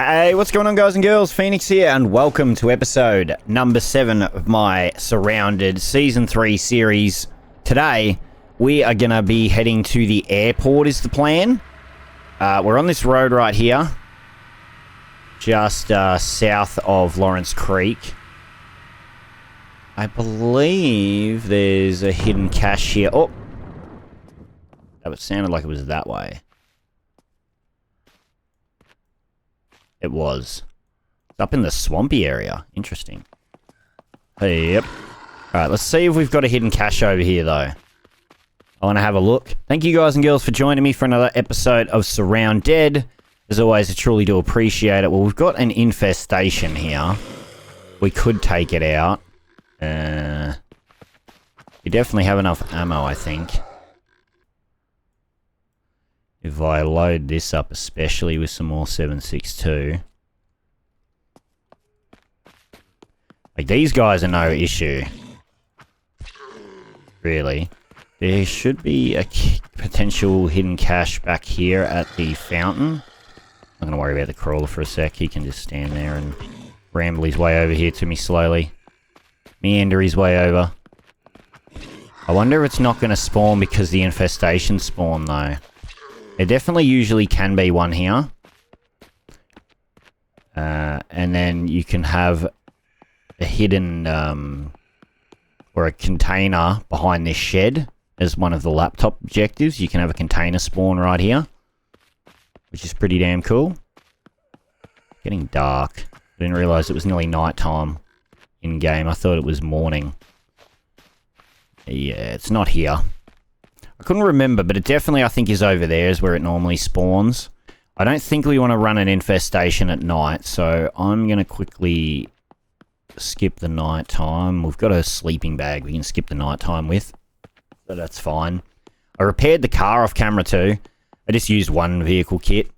Hey, what's going on, guys and girls? Phoenix here, and welcome to episode number 7 of my Surrounded Season 3 series. Today, we are going to be heading to the airport is the plan. We're on this road right here, just south of Lawrence Creek. I believe there's a hidden cache here. Oh! That sounded like it was that way. It was. It's up in the swampy area. Interesting. Hey, yep. Alright, let's see if we've got a hidden cache over here, though. I want to have a look. Thank you, guys and girls, for joining me for another episode of Surrounded. As always, I truly do appreciate it. Well, we've got an infestation here. We could take it out. We definitely have enough ammo, I think. If I load this up, especially with some more 7.62. Like, these guys are no issue. Really. There should be a potential hidden cache back here at the fountain. I'm not going to worry about the crawler for a sec. He can just stand there and ramble his way over here to me slowly. Meander his way over. I wonder if it's not going to spawn because the infestation spawned, though. There definitely usually can be one here. And then you can have a hidden, or a container behind this shed as one of the laptop objectives. You can have a container spawn right here, which is pretty damn cool. Getting dark. I didn't realize it was nearly night time in game. I thought it was morning. Yeah, it's not here. I couldn't remember, but it definitely, I think, is over there, is where it normally spawns. I don't think we want to run an infestation at night, so I'm going to quickly skip the night time. We've got a sleeping bag we can skip the night time with, so that's fine. I repaired the car off camera too. I just used one vehicle kit.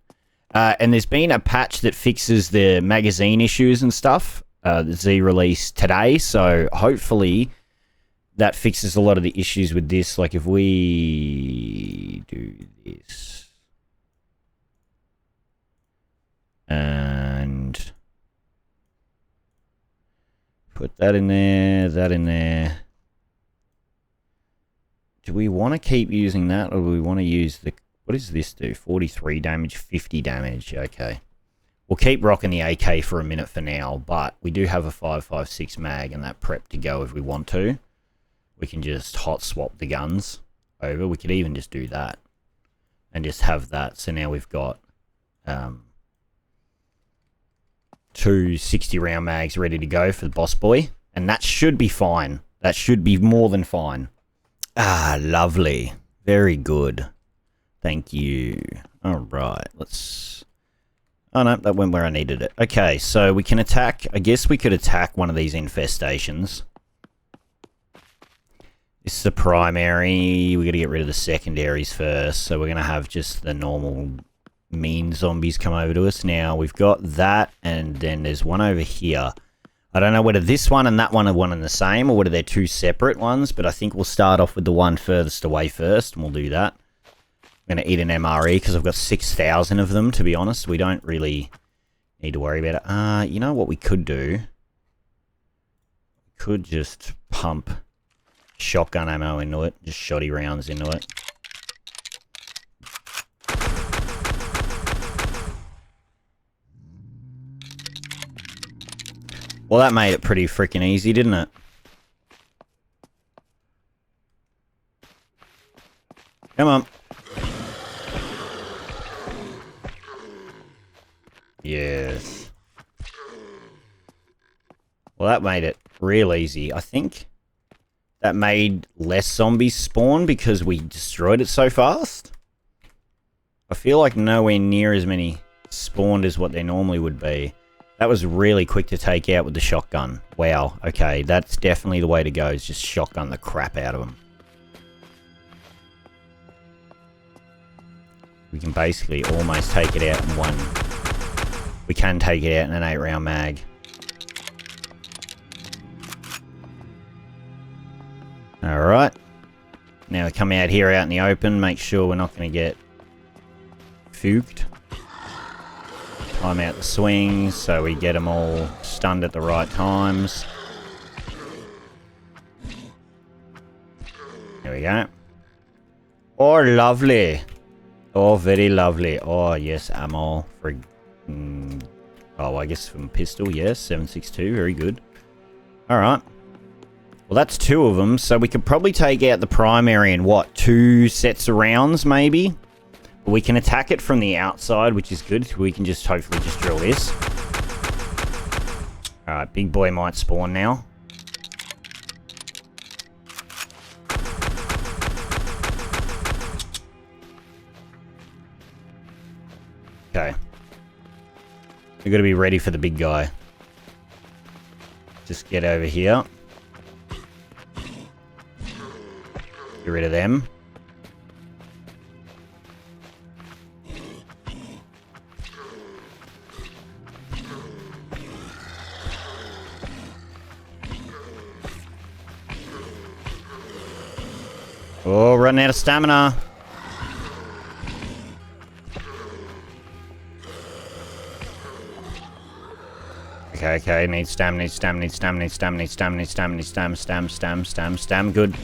And there's been a patch that fixes the magazine issues and stuff. The Z release today, so hopefully that fixes a lot of the issues with this. Like, if we do this and put that in there, that in there. Do we want to keep using that, or do we want to use the... What does this do? 43 damage, 50 damage. Okay. We'll keep rocking the AK for a minute for now, but we do have a 5.56 mag and that prep to go if we want to. We can just hot swap the guns over. We could even just do that and just have that. So now we've got two 60-round mags ready to go for the boss boy. And that should be fine. That should be more than fine. Ah, lovely. Very good. Thank you. All right, let's... Oh, no, that went where I needed it. Okay, so we can attack... I guess we could attack one of these infestations. This is the primary. We got to get rid of the secondaries first. So we're going to have just the normal mean zombies come over to us. Now, we've got that, and then there's one over here. I don't know whether this one and that one are one and the same, or whether they're two separate ones, but I think we'll start off with the one furthest away first, and we'll do that. I'm going to eat an MRE, because I've got 6,000 of them, to be honest. We don't really need to worry about it. You know what we could do? We could just pump shotgun ammo into it, just shoddy rounds into it. Well, that made it pretty freaking easy, didn't it? Come on. Yes. Well, that made it real easy. I think that made less zombies spawn because we destroyed it so fast. I feel like nowhere near as many spawned as what they normally would be. That was really quick to take out with the shotgun. Wow, okay, that's definitely the way to go, is just shotgun the crap out of them. We can basically almost take it out in one. We can take it out in an 8-round mag. Alright. Now we come out here out in the open, make sure we're not going to get fooked. time out the swings so we get them all stunned at the right times. There we go. Oh, lovely. Oh, very lovely. Oh, yes, ammo for... oh, I guess from pistol, yes. 7.62, very good. Alright. Well, that's 2 of them, so we could probably take out the primary in, what, 2 sets of rounds, maybe? But we can attack it from the outside, which is good. We can just hopefully just drill this. Alright, big boy might spawn now. Okay. We've got to be ready for the big guy. Just get over here. Get rid of them. Oh, running out of stamina. Okay, need stam, good.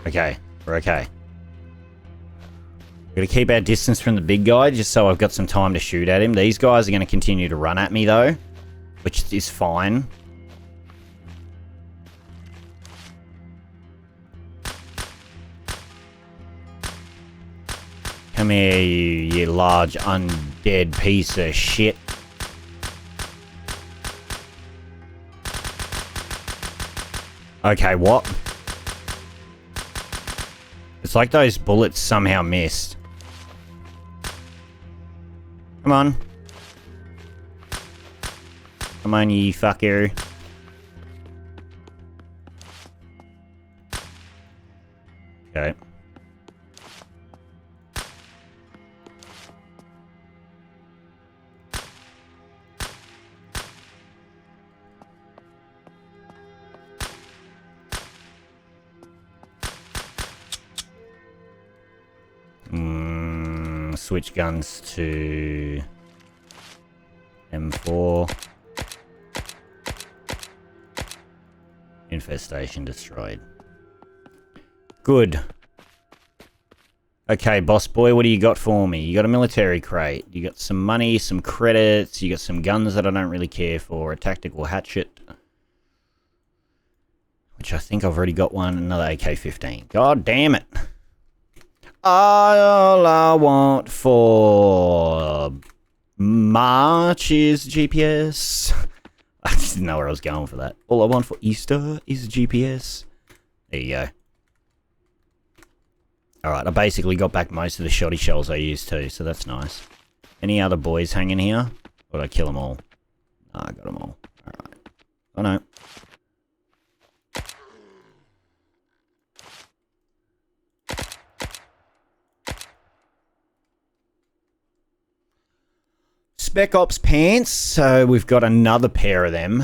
Okay, we're okay. We're gonna keep our distance from the big guy, just so I've got some time to shoot at him. These guys are gonna continue to run at me, though, which is fine. Come here, you large undead piece of shit. Okay, what? It's like those bullets somehow missed. Come on. Come on, you fucker. Okay. Switch guns to M4. Infestation destroyed. Good. Okay, boss boy, what do you got for me? You got a military crate. You got some money, some credits. You got some guns that I don't really care for. A tactical hatchet. Which I think I've already got one. Another AK-15. God damn it. All I want for March is GPS. I just didn't know where I was going for that. All I want for Easter is GPS. There you go. Alright, I basically got back most of the shoddy shells I used too, so that's nice. Any other boys hanging here? Or did I kill them all? No, I got them all. Alright. Oh no. Spec Ops pants, so we've got another pair of them.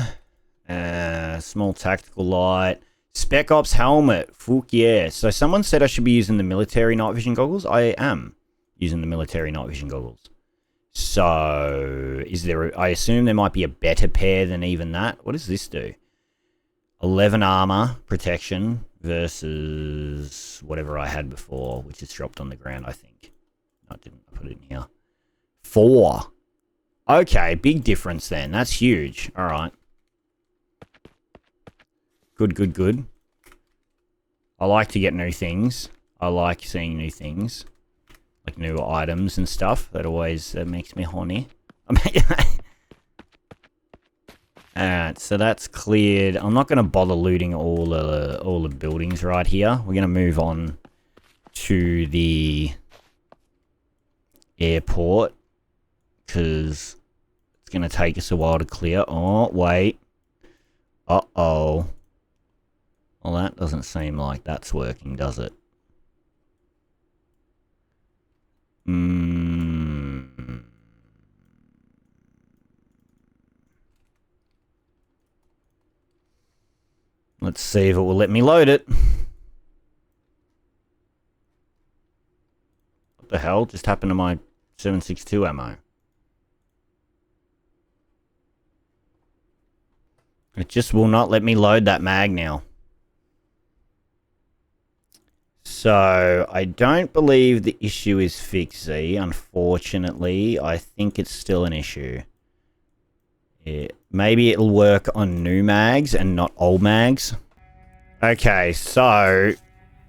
Small tactical light. Spec Ops helmet, fuck yeah. So someone said I should be using the military night vision goggles. I am using the military night vision goggles. So, is there, I assume there might be a better pair than even that. What does this do? 11 armor protection versus whatever I had before, which is dropped on the ground, I think. No, I didn't. I put it in here. 4. Okay, big difference then. That's huge. All right. Good, good, good. I like to get new things. I like seeing new things. Like new items and stuff. That always makes me horny. Alright, so that's cleared. I'm not going to bother looting all the buildings right here. We're going to move on to the airport. Because it's going to take us a while to clear. Oh, wait. Uh-oh. Well, that doesn't seem like that's working, does it? Let's see if it will let me load it. the hell just happened to my 7.62 ammo? It just will not let me load that mag now. So, I don't believe the issue is fixed, Z. Unfortunately, I think it's still an issue. Maybe it'll work on new mags and not old mags. Okay, so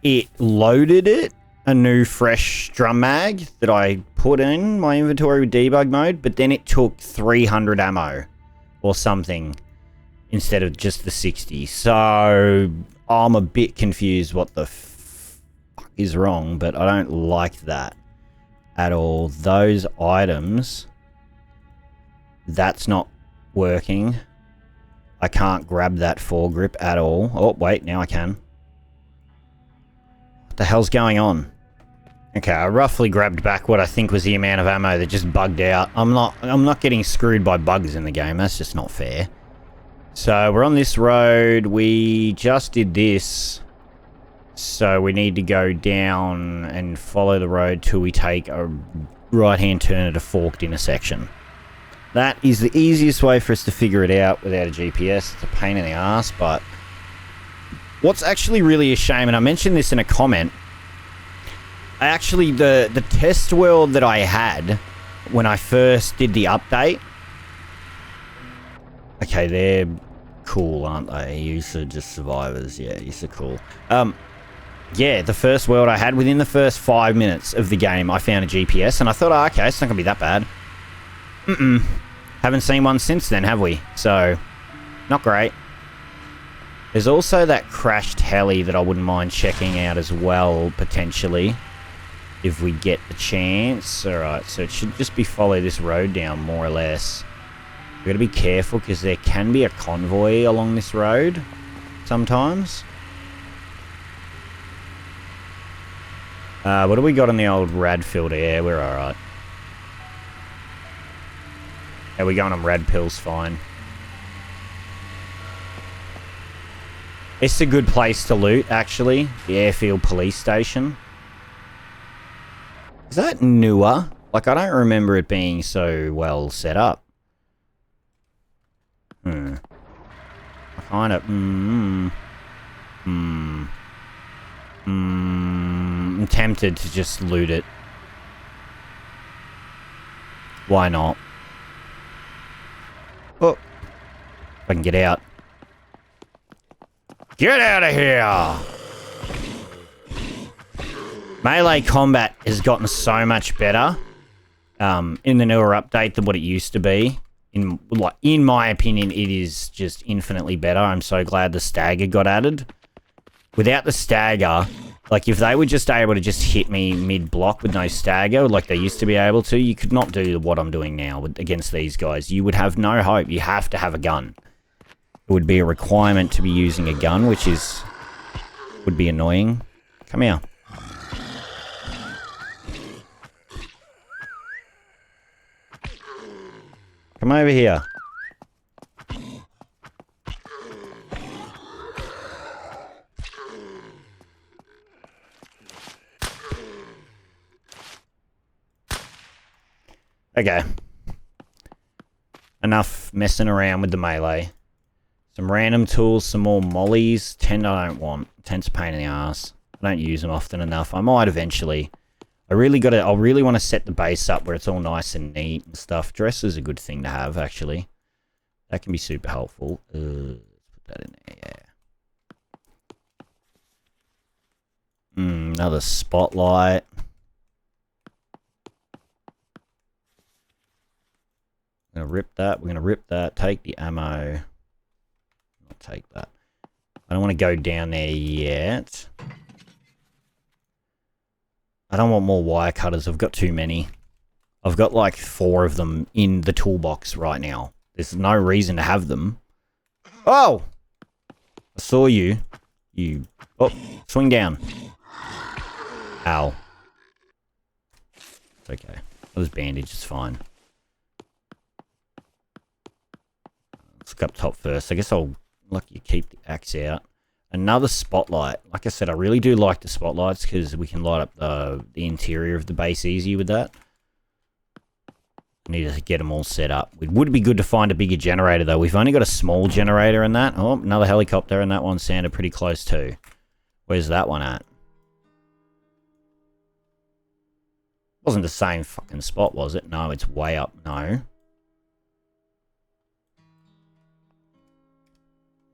it loaded a new fresh drum mag that I put in my inventory with debug mode, but then it took 300 ammo or something instead of just the 60. So I'm a bit confused what the fuck is wrong, but I don't like that at all. Those items, that's not working. I can't grab that foregrip at all. Oh, wait, now I can. What the hell's going on? Okay, I roughly grabbed back what I think was the amount of ammo that just bugged out. I'm not getting screwed by bugs in the game. That's just not fair. So, we're on this road. We just did this. So, we need to go down and follow the road till we take a right-hand turn at a forked intersection. That is the easiest way for us to figure it out without a GPS. It's a pain in the ass, but what's actually really a shame, and I mentioned this in a comment, the test world that I had when I first did the update, okay, they're cool, aren't they? Used to just survivors, yeah, used to cool. Yeah, the first world I had, within the first 5 minutes of the game, I found a GPS, and I thought, oh, okay, it's not gonna be that bad. Haven't seen one since then, have we? So, not great. There's also that crashed heli that I wouldn't mind checking out as well, potentially, if we get the chance. Alright, so it should just be follow this road down, more or less. We've got to be careful, because there can be a convoy along this road, sometimes. What do we got on the old Radfield? Yeah, we're alright. Yeah, we're going on Rad Pills, fine. It's a good place to loot, actually. The Airfield police station. Is that newer? Like, I don't remember it being so well set up. I kind of... I'm tempted to just loot it. Why not? Oh. If I can get out. Get out of here! Melee combat has gotten so much better in the newer update than what it used to be. In my opinion, it is just infinitely better. I'm so glad the stagger got added. Without the stagger, like if they were just able to just hit me mid-block with no stagger, like they used to be able to, you could not do what I'm doing now against these guys. You would have no hope. You have to have a gun. It would be a requirement to be using a gun, which would be annoying. Come here. Come over here. Okay. Enough messing around with the melee. Some random tools, some more mollies. Tent I don't want. Tent's a pain in the ass. I don't use them often enough. I might eventually. I really want to set the base up where it's all nice and neat and stuff. Dress is a good thing to have, actually. That can be super helpful. Let's put that in there, yeah. Another spotlight. We're gonna rip that. We're gonna rip that. Take the ammo. I'll take that. I don't want to go down there yet. I don't want more wire cutters. I've got too many. I've got like 4 of them in the toolbox right now. There's no reason to have them. Oh! I saw you. You... Oh, swing down. Ow. It's okay. I was bandaged. It's fine. Let's go up top first. I guess I'll let you keep the axe out. Another spotlight. Like I said, I really do like the spotlights because we can light up the interior of the base easy with that. Need to get them all set up. It would be good to find a bigger generator, though. We've only got a small generator in that. Oh, another helicopter, and that one sounded pretty close, too. Where's that one at? Wasn't the same fucking spot, was it? No, it's way up. No.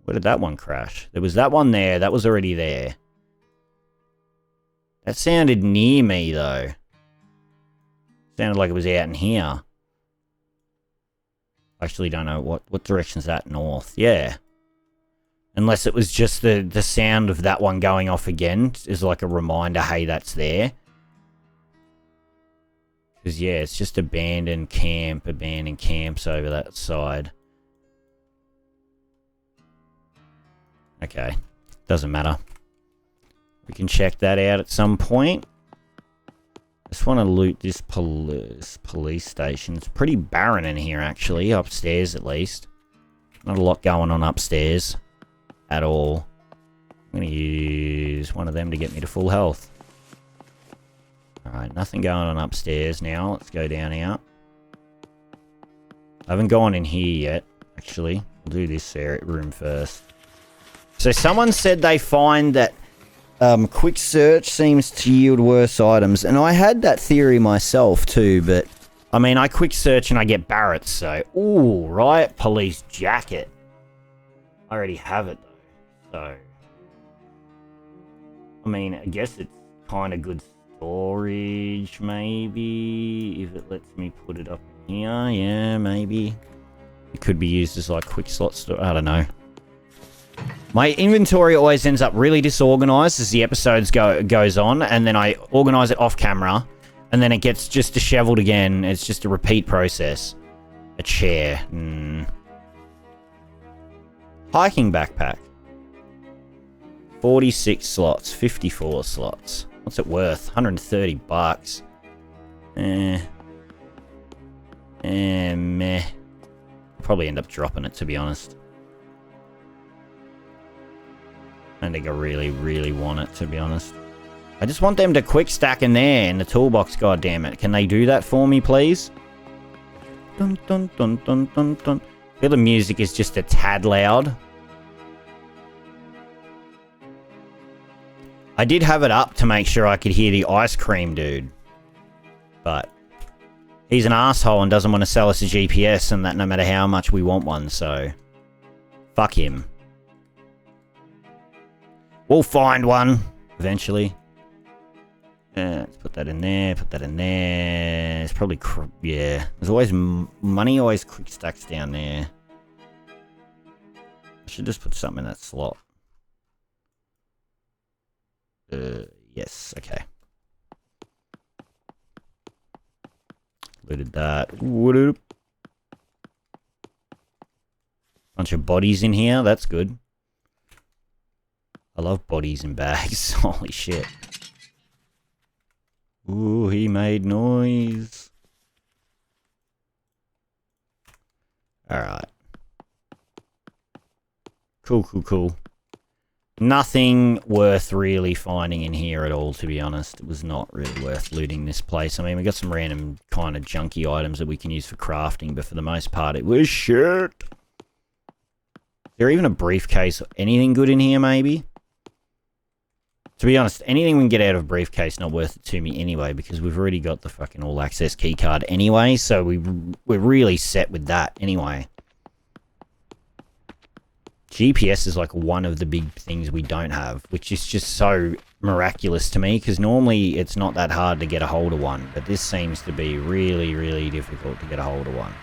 Where did that one crash? There was that one there. That was already there. That sounded near me, though. Sounded like it was out in here. I actually don't know. What direction's that? North. Yeah. Unless it was just the sound of that one going off again is like a reminder, hey, that's there. Because, yeah, it's just abandoned camps over that side. Okay. Doesn't matter. We can check that out at some point. Just want to loot this police station. It's pretty barren in here, actually. Upstairs, at least. Not a lot going on upstairs. At all. I'm going to use one of them to get me to full health. Alright, nothing going on upstairs now. Let's go down out. I haven't gone in here yet, actually. We'll do this room first. So someone said they find that quick search seems to yield worse items. And I had that theory myself too, but... I mean, I quick search and I get Barrett's, so... Ooh, riot police jacket. I already have it, though. So... I mean, I guess it's kind of good storage, maybe? If it lets me put it up in here, yeah, maybe. It could be used as, like, quick slot store. I don't know. My inventory always ends up really disorganized as the episodes goes on, and then I organize it off camera, and then it gets just disheveled again. It's just a repeat process. A chair. Hiking backpack. 46 slots, 54 slots. What's it worth? 130 bucks. Meh. Probably end up dropping it, to be honest. I don't think I really, really want it, to be honest. I just want them to quick stack in there in the toolbox, goddammit. Can they do that for me, please? Dun dun dun dun dun dun. I feel the music is just a tad loud. I did have it up to make sure I could hear the ice cream dude. But he's an asshole and doesn't want to sell us a GPS, and that no matter how much we want one, so fuck him. We'll find one eventually. Let's put that in there, put that in there. It's probably, yeah. There's always, money always quick stacks down there. I should just put something in that slot. Yes, okay. Looted that. Bunch of bodies in here, that's good. I love bodies in bags. Holy shit. Ooh, he made noise. Alright. Cool, cool, cool. Nothing worth really finding in here at all, to be honest. It was not really worth looting this place. I mean, we got some random kind of junky items that we can use for crafting, but for the most part, it was shit. Is there even a briefcase or anything good in here, maybe? To be honest, anything we can get out of a briefcase not worth it to me anyway, because we've already got the fucking all-access keycard anyway, so we're really set with that anyway. GPS is like one of the big things we don't have, which is just so miraculous to me, because normally it's not that hard to get a hold of one, but this seems to be really, really difficult to get a hold of one.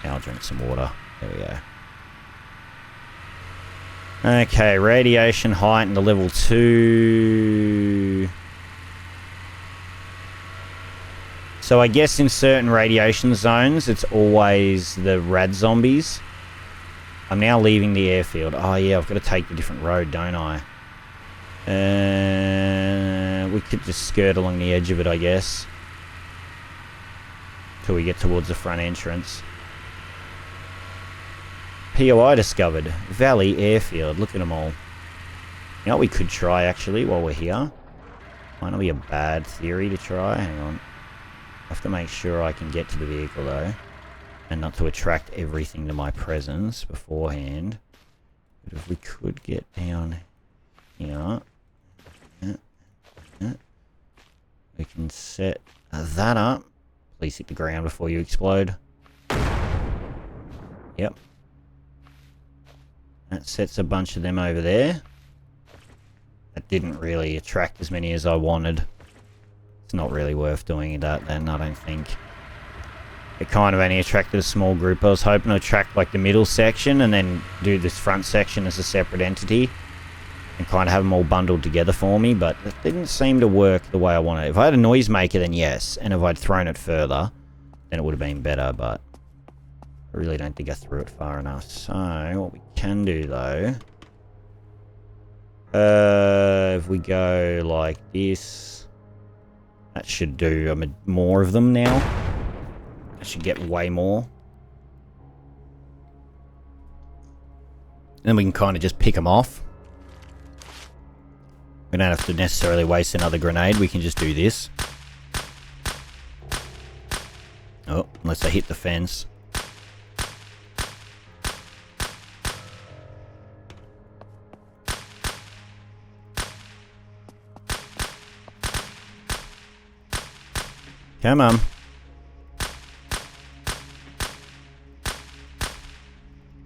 Now I'll drink some water. There we go. Okay, radiation height into level 2. So I guess in certain radiation zones, it's always the rad zombies. I'm now leaving the airfield. Oh yeah, I've got to take the different road, don't I? We could just skirt along the edge of it, I guess. Till we get towards the front entrance. POI discovered. Valley Airfield. Look at them all. You know what we could try, actually, while we're here? Might not be a bad theory to try. Hang on. I have to make sure I can get to the vehicle, though. And not to attract everything to my presence beforehand. But if we could get down here... we can set that up. Please hit the ground before you explode. Yep. That sets a bunch of them over there. That didn't really attract as many as I wanted. It's not really worth doing that then, I don't think. It kind of only attracted a small group. I was hoping to attract like the middle section and then do this front section as a separate entity. And kind of have them all bundled together for me, but it didn't seem to work the way I wanted. If I had a noisemaker, then yes. And if I'd thrown it further, then it would have been better, but I really don't think I threw it far enough. So, what we can do, though... if we go like this... That should do more of them now. I should get way more. Then we can kind of just pick them off. We don't have to necessarily waste another grenade. We can just do this. Oh, unless I hit the fence. Come on.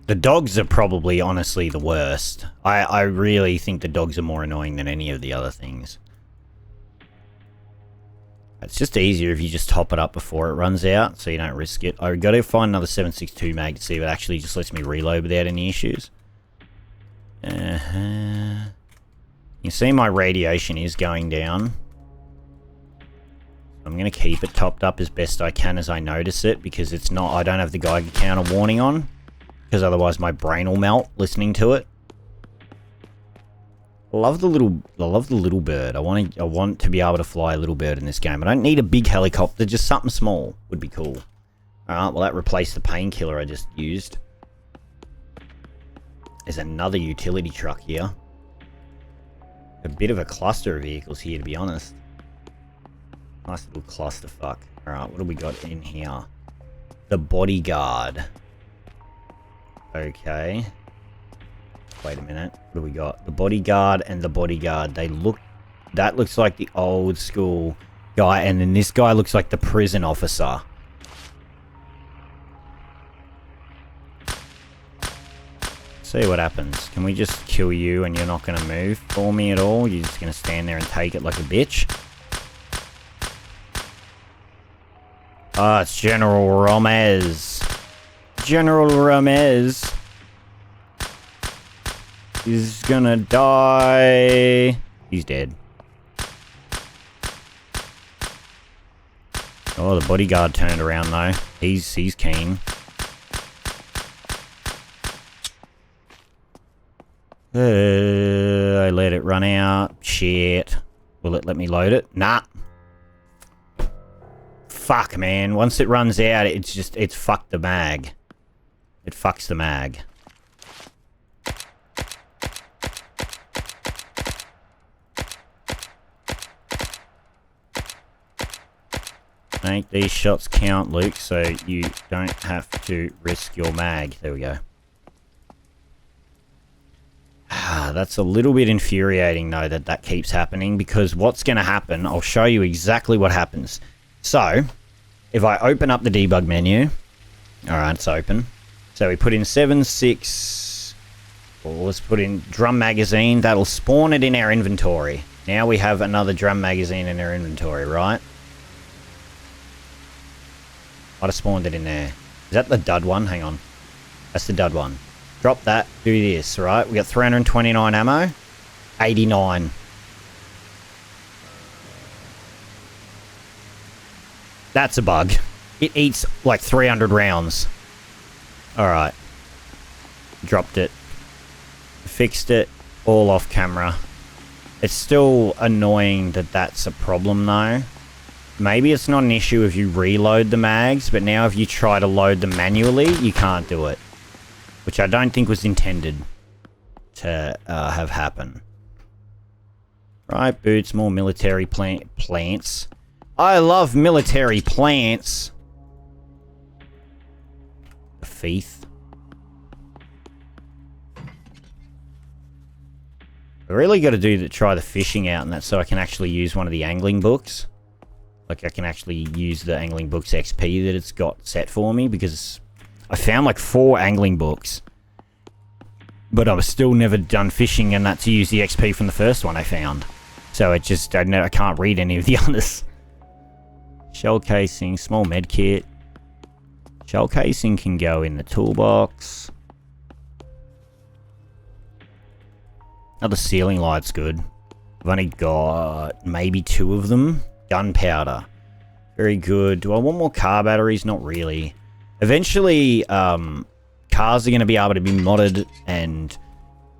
The dogs are probably, honestly, the worst. I really think the dogs are more annoying than any of the other things. It's just easier if you just top it up before it runs out, so you don't risk it. I've got to find another 7.62 mag to see if it actually just lets me reload without any issues. You can see my radiation is going down. I'm going to keep it topped up as best I can as I notice it, because it's not... I don't have the Geiger counter warning on. Because otherwise my brain will melt listening to it. I love the little bird. I want to be able to fly a little bird in this game. I don't need a big helicopter, just something small would be cool. Alright, well that replaced the painkiller I just used. There's another utility truck here. A bit of a cluster of vehicles here, to be honest. Nice little clusterfuck. Alright, what do we got in here? The bodyguard. Okay. Wait a minute. What do we got? The bodyguard and the bodyguard. They look... That looks like the old school guy. And then this guy looks like the prison officer. See what happens. Can we just kill you and you're not going to move for me at all? You're just going to stand there and take it like a bitch? Ah, it's General Romez. General Romez. He's gonna die. He's dead. Oh, the bodyguard turned around though. He's keen. I let it run out. Shit. Will it let me load it? Nah. Fuck, man. Once it runs out, it's fucked the mag. It fucks the mag. Make these shots count, Luke, so you don't have to risk your mag. There we go. That's a little bit infuriating, though, that keeps happening, because what's going to happen, I'll show you exactly what happens. So, if I open up the debug menu, alright, it's open. So we put in 7.6, or let's put in drum magazine, that'll spawn it in our inventory. Now we have another drum magazine in our inventory, right? Might have spawned it in there. Is that the dud one? Hang on. That's the dud one. Drop that, do this, right? We got 329 ammo, 89. That's a bug. It eats like 300 rounds. Alright. Dropped it. Fixed it. All off camera. It's still annoying that that's a problem though. Maybe it's not an issue if you reload the mags, but now if you try to load them manually, you can't do it. which I don't think was intended to have happen. Right, boots, more military plants. I love military plants. The Feeth. I really got to try the fishing out and that so I can actually use one of the angling books. Like I can actually use the angling books XP that it's got set for me, because I found like 4 angling books. But I was still never done fishing and that to use the XP from the first one I found. So it just, I can't read any of the others. Shell casing, small med kit. Shell casing can go in the toolbox. Another ceiling light's good. I've only got maybe 2 of them. Gunpowder. Very good. Do I want more car batteries? Not really. Eventually, cars are going to be able to be modded, and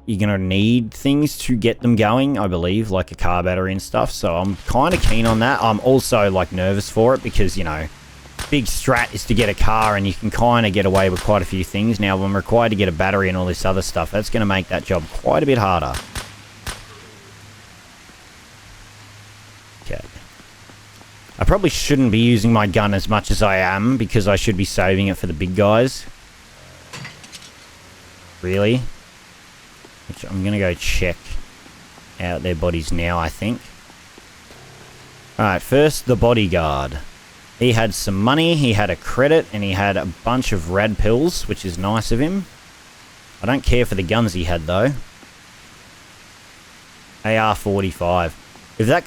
you're going to need things to get them going, I believe, like a car battery and stuff. So I'm kind of keen on that. I'm also, like, nervous for it because, you know, big strat is to get a car and you can kind of get away with quite a few things. Now, I'm required to get a battery and all this other stuff. That's going to make that job quite a bit harder. Okay. I probably shouldn't be using my gun as much as I am because I should be saving it for the big guys. Really? Which I'm going to go check out their bodies now, I think. Alright, first the bodyguard. He had some money, he had a credit, and he had a bunch of rad pills, which is nice of him. I don't care for the guns he had, though. AR-45. If that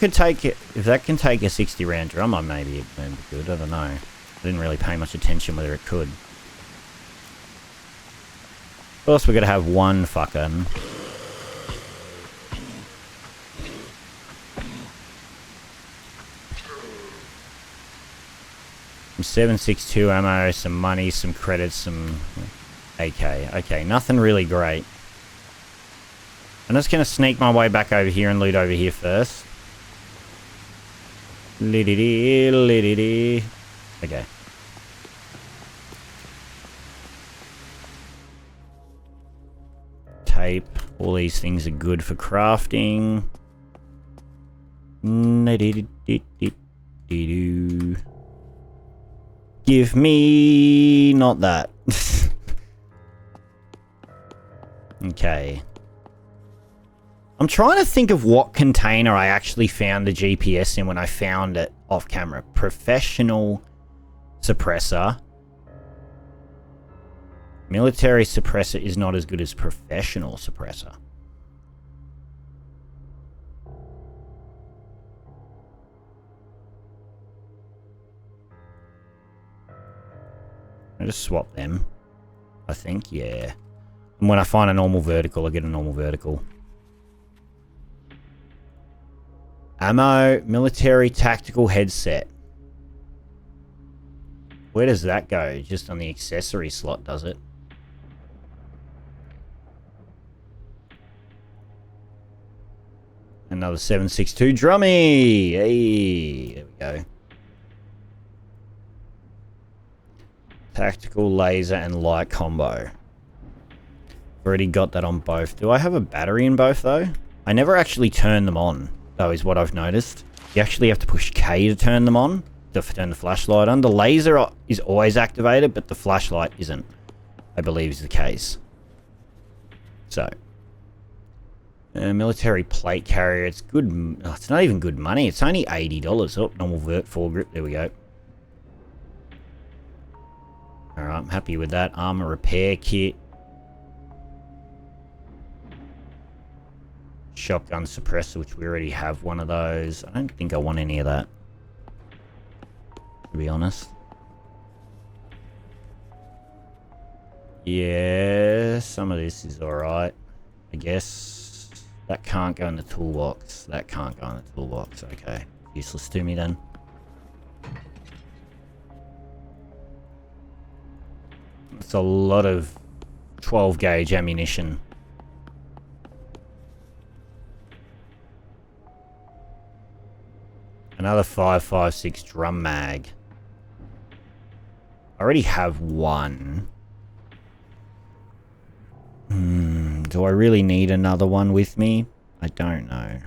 can take a 60 round drum, maybe it would be good. I don't know. I didn't really pay much attention whether it could. Of course, we're gonna have one fucking. Some 7.62 ammo, some money, some credits, some AK. Okay, nothing really great. I'm just gonna sneak my way back over here and loot over here first. Okay. Tape. All these things are good for crafting. Give me... not that. Okay. I'm trying to think of what container I actually found the GPS in when I found it off camera. Professional suppressor. Military suppressor is not as good as professional suppressor. I'll just swap them. I think, yeah. And when I find a normal vertical, I get a normal vertical. Ammo, military tactical headset. Where does that go? Just on the accessory slot, does it? Another 7.62 drummy. Hey, there we go. Tactical laser and light combo. Already got that on both. Do I have a battery in both though? I never actually turn them on, though, is what I've noticed. You actually have to push K to turn them on, to turn the flashlight on. The laser is always activated, but the flashlight isn't, I believe is the case. So. Military plate carrier. It's good. Oh, it's not even good money. It's only $80. Oh, normal vert foregrip. There we go. Alright, I'm happy with that. Armor repair kit. Shotgun suppressor, which we already have one of those. I don't think I want any of that, to be honest. Yeah, some of this is alright, I guess. That can't go in the toolbox. That can't go in the toolbox. Okay. Useless to me then. It's a lot of 12 gauge ammunition. Another 5.56 drum mag. I already have one. Do I really need another one with me? I don't know.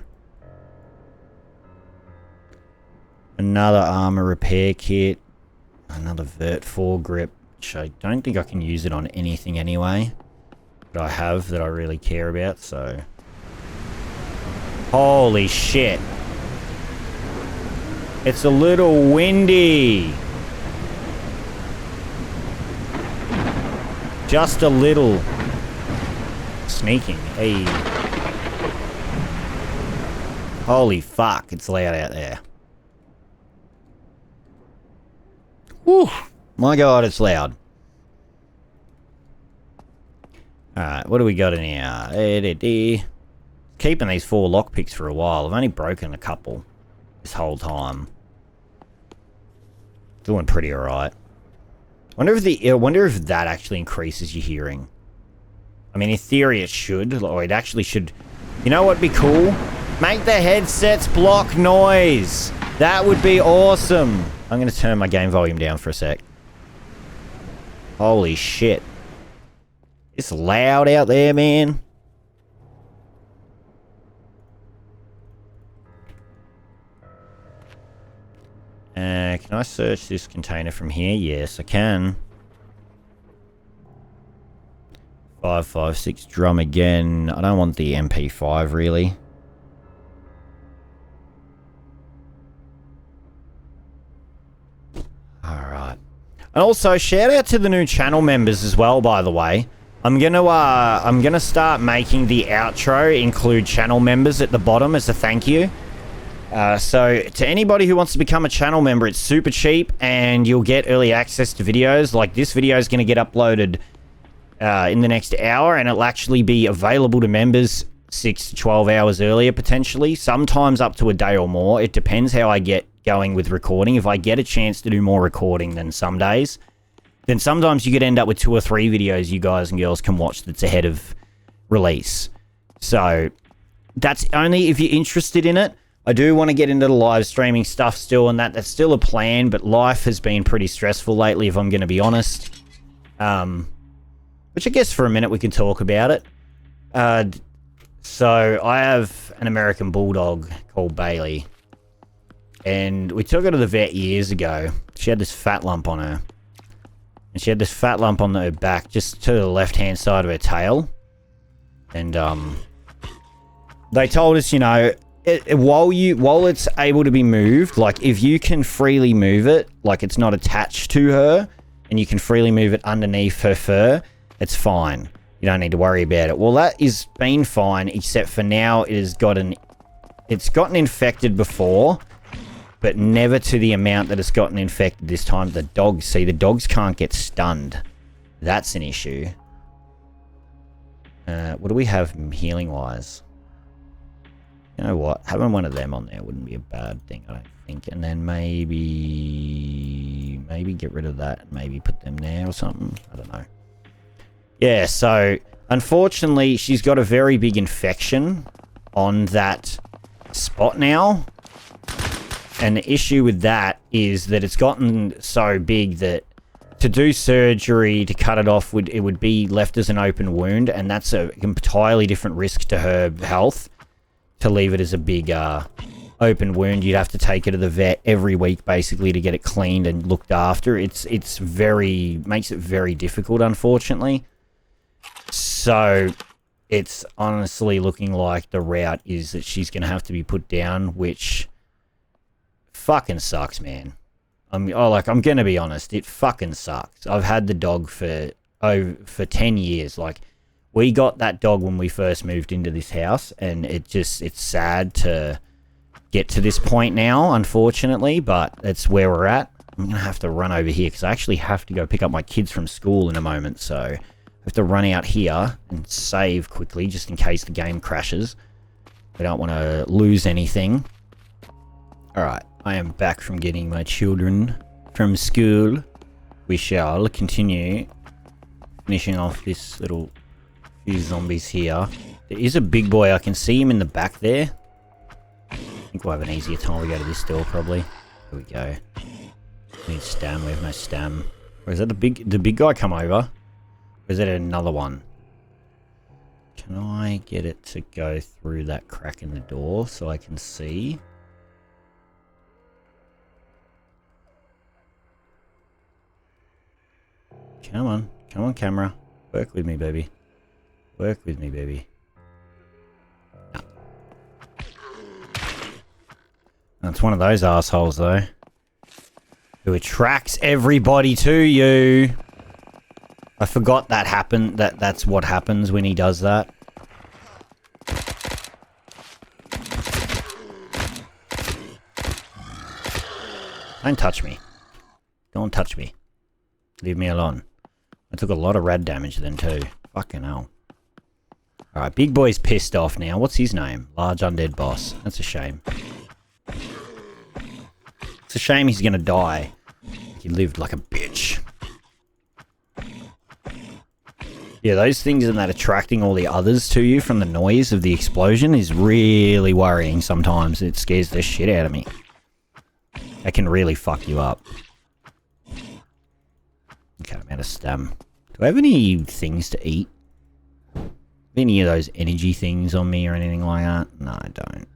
Another armor repair kit. Another vert foregrip, which I don't think I can use it on anything anyway. But I have that I really care about, so... Holy shit. It's a little windy. Just a little. Sneaking. Hey. Holy fuck, it's loud out there. Whew. My god, it's loud. Alright, what do we got in here? Keeping these 4 lockpicks for a while. I've only broken a couple this whole time. Doing pretty alright. Wonder if that actually increases your hearing. I mean, in theory it should, or it actually should. You know what'd be cool? Make the headsets block noise. That would be awesome. I'm gonna turn my game volume down for a sec. Holy shit. It's loud out there, man. Can I search this container from here? Yes, I can. 556 drum again. I don't want the MP5 really. Alright. And also, shout out to the new channel members as well, by the way. I'm gonna start making the outro include channel members at the bottom as a thank you. So to anybody who wants to become a channel member, it's super cheap and you'll get early access to videos. Like this video is going to get uploaded in the next hour and it'll actually be available to members 6 to 12 hours earlier potentially. Sometimes up to a day or more. It depends how I get going with recording. If I get a chance to do more recording than some days, then sometimes you could end up with 2 or 3 videos you guys and girls can watch that's ahead of release. So that's only if you're interested in it. I do want to get into the live streaming stuff still, and that's still a plan, but life has been pretty stressful lately, if I'm going to be honest. Which I guess for a minute we can talk about it. So I have an American Bulldog called Bailey, and we took her to the vet years ago. She had this fat lump on her, and she had this fat lump on her back, just to the left-hand side of her tail. And they told us, you know, while it's able to be moved, like if you can freely move it, like it's not attached to her, and you can freely move it underneath her fur, it's fine. You don't need to worry about it. Well, that is been fine, except for now it's gotten infected before, but never to the amount that it's gotten infected this time. The dogs can't get stunned. That's an issue. What do we have healing wise? You know what? Having one of them on there wouldn't be a bad thing, I don't think. And then maybe get rid of that and maybe put them there or something. I don't know. Yeah, so unfortunately, she's got a very big infection on that spot now. And the issue with that is that it's gotten so big that to do surgery to cut it off, it would be left as an open wound. And that's an entirely different risk to her health. To leave it as a big open wound, you'd have to take it to the vet every week basically to get it cleaned and looked after. Makes it very difficult, unfortunately. So it's honestly looking like the route is that she's going to have to be put down, which fucking sucks, man. I'm going to be honest, it fucking sucks. I've had the dog for 10 years. Like, we got that dog when we first moved into this house, and it's sad to get to this point now, unfortunately, but that's where we're at. I'm going to have to run over here because I actually have to go pick up my kids from school in a moment, so I have to run out here and save quickly just in case the game crashes. I don't want to lose anything. Alright, I am back from getting my children from school. We shall continue finishing off this little few zombies here. There is a big boy. I can see him in the back there. I think we'll have an easier time we go to this door, probably. Here we go. We need stam. We have no stam. Or is that the big guy come over? Or is that another one? Can I get it to go through that crack in the door so I can see? Come on. Come on, camera. Work with me, baby. Work with me, baby. No. That's one of those assholes, though. Who attracts everybody to you. I forgot that happened. That's what happens when he does that. Don't touch me. Don't touch me. Leave me alone. I took a lot of rad damage then too. Fucking hell. Alright, big boy's pissed off now. What's his name? Large undead boss. That's a shame. It's a shame he's gonna die. He lived like a bitch. Yeah, those things and that attracting all the others to you from the noise of the explosion is really worrying sometimes. It scares the shit out of me. That can really fuck you up. Okay, I'm out of stam. Do I have any things to eat? Any of those energy things on me or anything like that? No, I don't.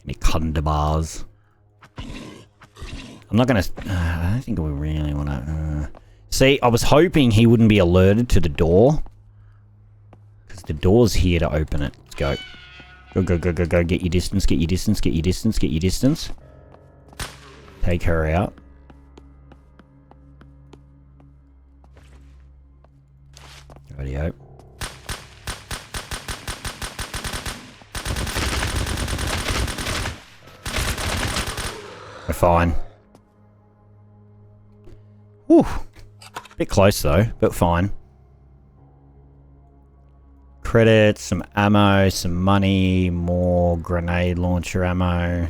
Any Kunda bars? I'm not gonna... I don't think we really want to... See, I was hoping he wouldn't be alerted to the door. Because the door's here to open it. Let's go. Go, go, go, go, go. Get your distance, get your distance, get your distance, get your distance. Take her out. Rightio. We're fine. Whew. Bit close though, but fine. Credits, some ammo, some money, more grenade launcher ammo.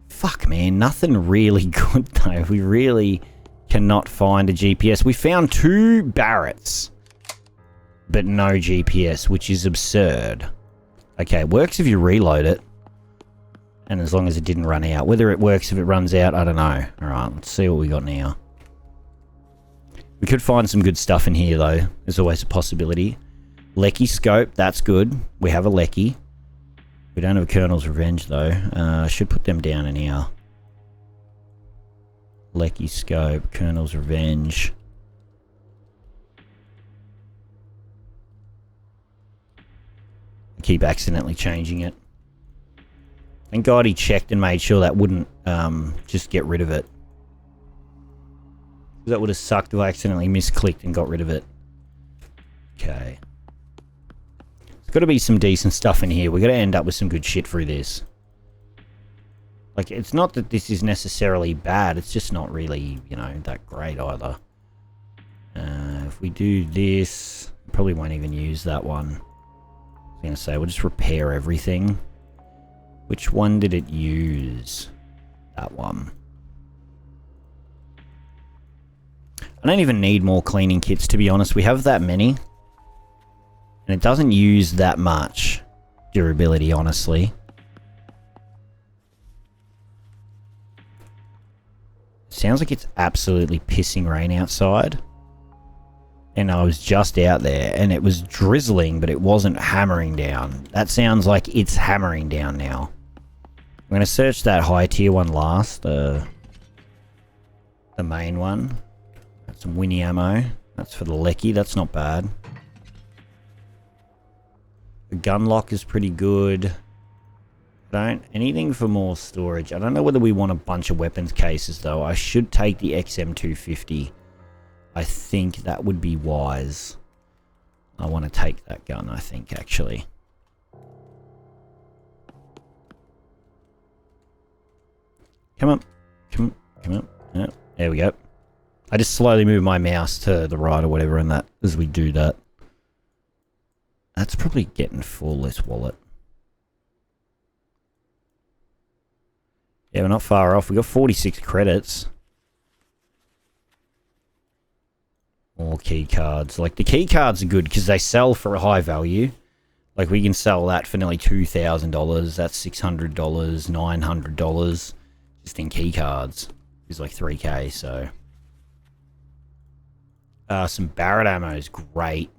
Fuck, man, nothing really good though. We really cannot find a GPS. We found 2 Barretts, but no GPS, which is absurd. Okay, it works if you reload it. And as long as it didn't run out. Whether it works if it runs out, I don't know. Alright, let's see what we got now. We could find some good stuff in here, though. There's always a possibility. Lecky scope, that's good. We have a Lecky. We don't have a Colonel's Revenge, though. I should put them down in here. Lecky scope, Colonel's Revenge. I keep accidentally changing it. Thank God he checked and made sure that wouldn't just get rid of it. That would have sucked if I accidentally misclicked and got rid of it. Okay. There's got to be some decent stuff in here. We've got to end up with some good shit through this. Like, it's not that this is necessarily bad. It's just not really, you know, that great either. If we do this, probably won't even use that one. I was going to say, we'll just repair everything. Which one did it use? That one. I don't even need more cleaning kits, to be honest. We have that many. And it doesn't use that much durability, honestly. Sounds like it's absolutely pissing rain outside. And I was just out there, and it was drizzling, but it wasn't hammering down. That sounds like it's hammering down now. I'm going to search that high tier one last. The main one. Got some Winnie ammo. That's for the Lecky. That's not bad. The gun lock is pretty good. Anything for more storage. I don't know whether we want a bunch of weapons cases, though. I should take the XM250. I think that would be wise. I want to take that gun, I think, actually. Come on. Come on. Come on. Yeah, there we go. I just slowly move my mouse to the right or whatever and that as we do that. That's probably getting full, this wallet. Yeah, we're not far off. We got 46 credits. More key cards. Like, the key cards are good because they sell for a high value. Like, we can sell that for nearly $2,000. That's $600, $900 just in key cards. It's like 3K, so. Some Barrett ammo is great.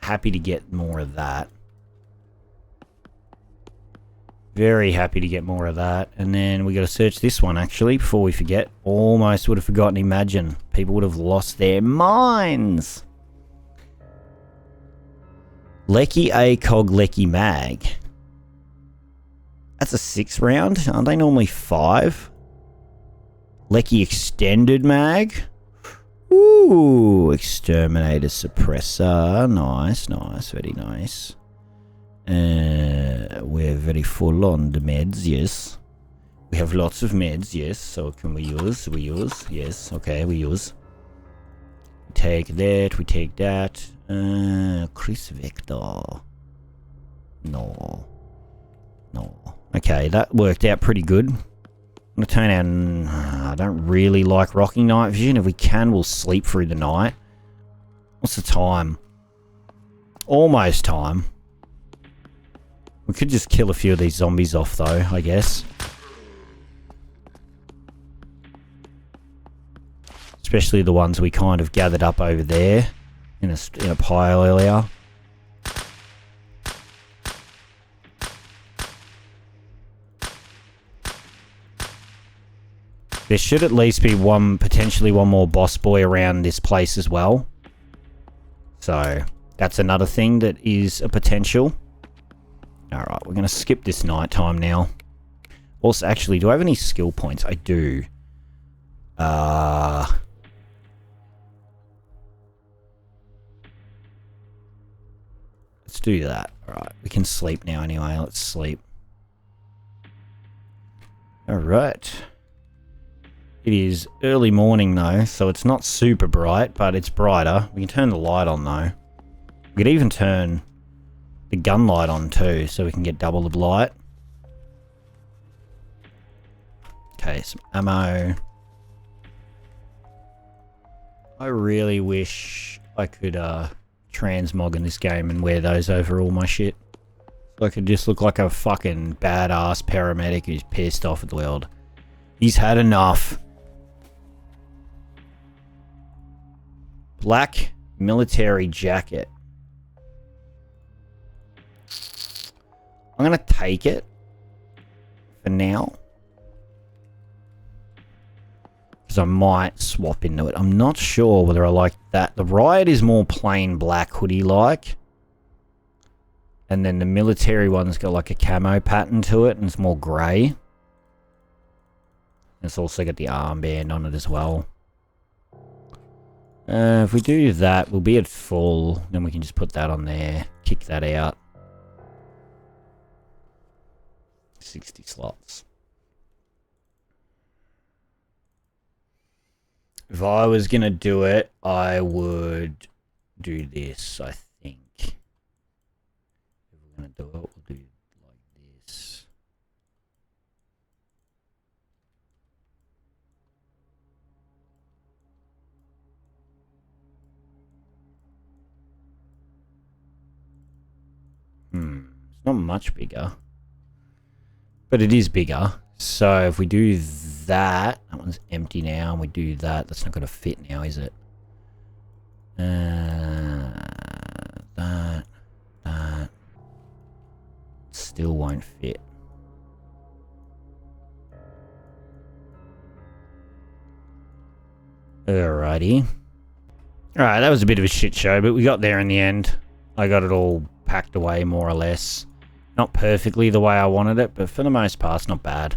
happy to get more of that. Very happy to get more of that. And then we got to search this one, actually, before we forget. Almost would have forgotten. Imagine. People would have lost their minds. Lecky ACOG Lecky Mag. That's a 6 round. Aren't they normally 5? Lecky Extended Mag. Ooh, Exterminator Suppressor. Nice, nice, very nice. We're very full on the meds, yes. We have lots of meds, yes. So can we use? We use, yes. Okay, we use. We take that, we take that. Chris Vector. No. No. Okay, that worked out pretty good. I'm gonna turn on. I don't really like rocking night vision. If we can, we'll sleep through the night. What's the time? Almost time. We could just kill a few of these zombies off, though, I guess. Especially the ones we kind of gathered up over there in a pile earlier. There should at least be potentially one more boss boy around this place as well. So, that's another thing that is a potential. Alright, we're going to skip this night time now. Also, actually, do I have any skill points? I do. Let's do that. Alright, we can sleep now anyway. Let's sleep. Alright. It is early morning though, so it's not super bright, but it's brighter. We can turn the light on though. We could even turn the gun light on too, so we can get double the light. Okay, some ammo. I really wish I could transmog in this game and wear those over all my shit. So I could just look like a fucking badass paramedic who's pissed off at the world. He's had enough. Black military jacket. I'm gonna take it for now. Because I might swap into it. I'm not sure whether I like that. The Riot is more plain black hoodie-like. And then the military one's got like a camo pattern to it and it's more grey. It's also got the armband on it as well. If we do that, we'll be at full. Then we can just put that on there. Kick that out. 60 slots. If I was going to do it, I would do this, I think. If we're going to do it, we'll do like this. It's not much bigger. But it is bigger. So if we do that one's empty now, and we do that, that's not going to fit now, is it? That. Still won't fit. Alrighty. Alright, that was a bit of a shit show, but we got there in the end. I got it all packed away, more or less. Not perfectly the way I wanted it, but for the most part, it's not bad.